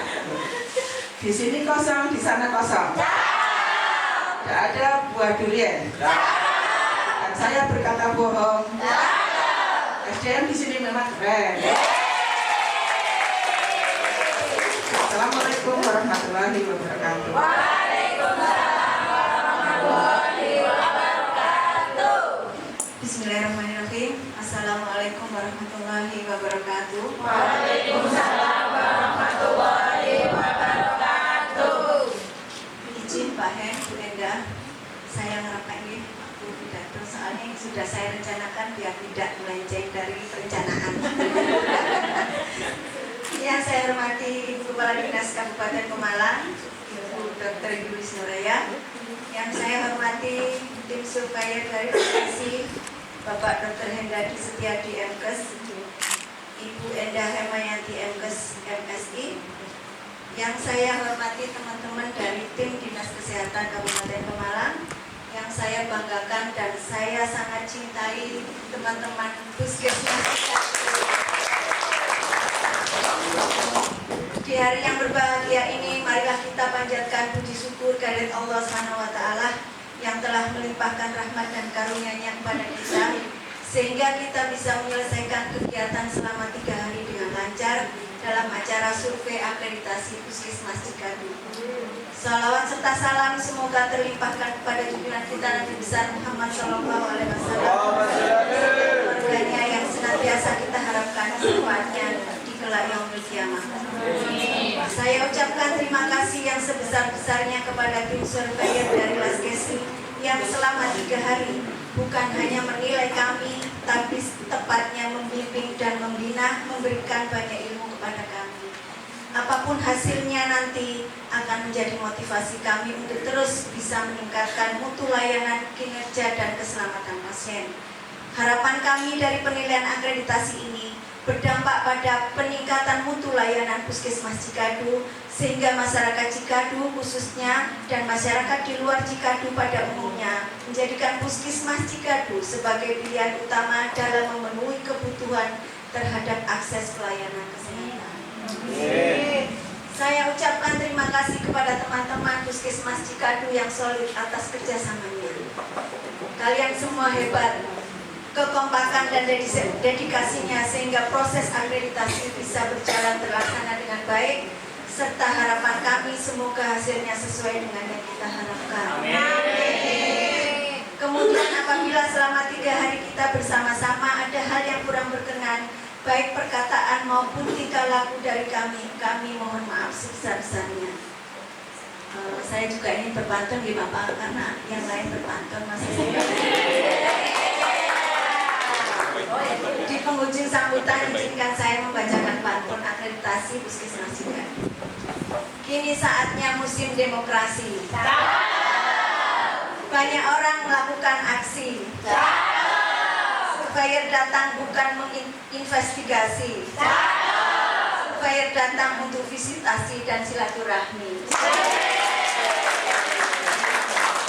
Di sini kosong, di sana kosong. Tidak ada buah durian. Dan saya berkata bohong. SDM di sini memang keren. Assalamualaikum warahmatullahi wabarakatuh. Waalaikumsalam warahmatullahi wabarakatuh. Bismillahirrahmanirrahim. Assalamualaikum warahmatullahi wabarakatuh. Waalaikumsalam warahmatullahi wabarakatuh. Izin Pak Hen, Bu Endah, saya ngerapkan ini waktu pidato soalnya sudah saya rencanakan biar tidak melenceng dari perencanaan. Yang saya hormati Ibu Kepala Dinas Kabupaten Pemalang, Ibu Dr. Yulis Nuraya. Yang saya hormati tim surveyor dari Provinsi, Bapak Dr. Hendadi Setiadi MKes, Ibu Endah Hemayanti MKes MSI. Yang saya hormati teman-teman dari tim Dinas Kesehatan Kabupaten Pemalang. Yang saya banggakan dan saya sangat cintai teman-teman Puskesmas. Di hari yang berbahagia ini, marilah kita panjatkan puji syukur kehadirat Allah SWT yang telah melimpahkan rahmat dan karunia-Nya kepada kita, sehingga kita bisa menyelesaikan kegiatan selama 3 hari dengan lancar dalam acara survei akreditasi Puskesmas Cikadu. Salawat serta salam semoga terlimpahkan kepada junjungan kita Nabi besar Muhammad SAW, keluarganya yang senantiasa kita harapkan syafaatnya di kelak yaumul kiamah. Saya ucapkan terima kasih yang sebesar sebesar-besarnya kepada tim surveyor dari Laskesi yang selama 3 hari bukan hanya menilai kami, tapi tepatnya membimbing dan membina, memberikan banyak ilmu kepada kami. Apapun hasilnya nanti akan menjadi motivasi kami untuk terus bisa meningkatkan mutu layanan, kinerja, dan keselamatan pasien. Harapan kami dari penilaian akreditasi ini berdampak pada peningkatan mutu layanan Puskesmas Cikadu, sehingga masyarakat Cikadu khususnya dan masyarakat di luar Cikadu pada umumnya menjadikan Puskesmas Cikadu sebagai pilihan utama dalam memenuhi kebutuhan terhadap akses pelayanan kesehatan. Saya ucapkan terima kasih kepada teman-teman Puskesmas Cikadu yang solid atas kerjasamanya. Kalian semua hebat. Kekompakan dan dedikasinya sehingga proses akreditasi bisa berjalan terlaksana dengan baik, serta harapan kami semoga hasilnya sesuai dengan yang kita harapkan. Amin. Kemudian apabila selama 3 hari kita bersama-sama ada hal yang kurang berkenan, baik perkataan maupun tingkah laku dari kami mohon maaf sebesar-besarnya. Saya juga ingin berpantun di Bapak karena yang lain berpantun masih saya. Di penghujung sambutan izinkan saya membacakan pantun akreditasi Puskesmas Cikadu. Kini saatnya musim demokrasi. Banyak orang melakukan aksi. Surveyor datang bukan menginvestigasi. Surveyor datang untuk visitasi dan silaturahmi.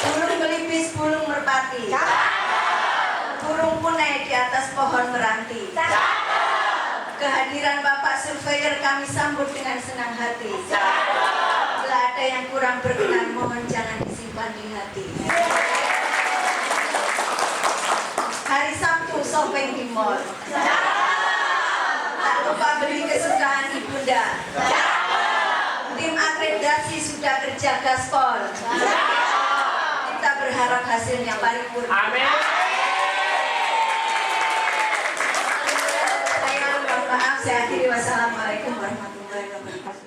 Burung melipis, burung merpati. Burung punai di atas pohon meranti. Kehadiran Bapak Surveyor kami sambut dengan senang hati. Bila ada yang kurang berkenan, mohon jangan disimpan di hati. Hari Sabtu shopping di mall. Tak lupa beli kesukaan ibunda. Tim akreditasi sudah kerja gaspol. Kita berharap hasilnya paripurna. Amin. Maaf, saya akhiri. Wassalamualaikum warahmatullahi wabarakatuh.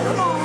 no, no,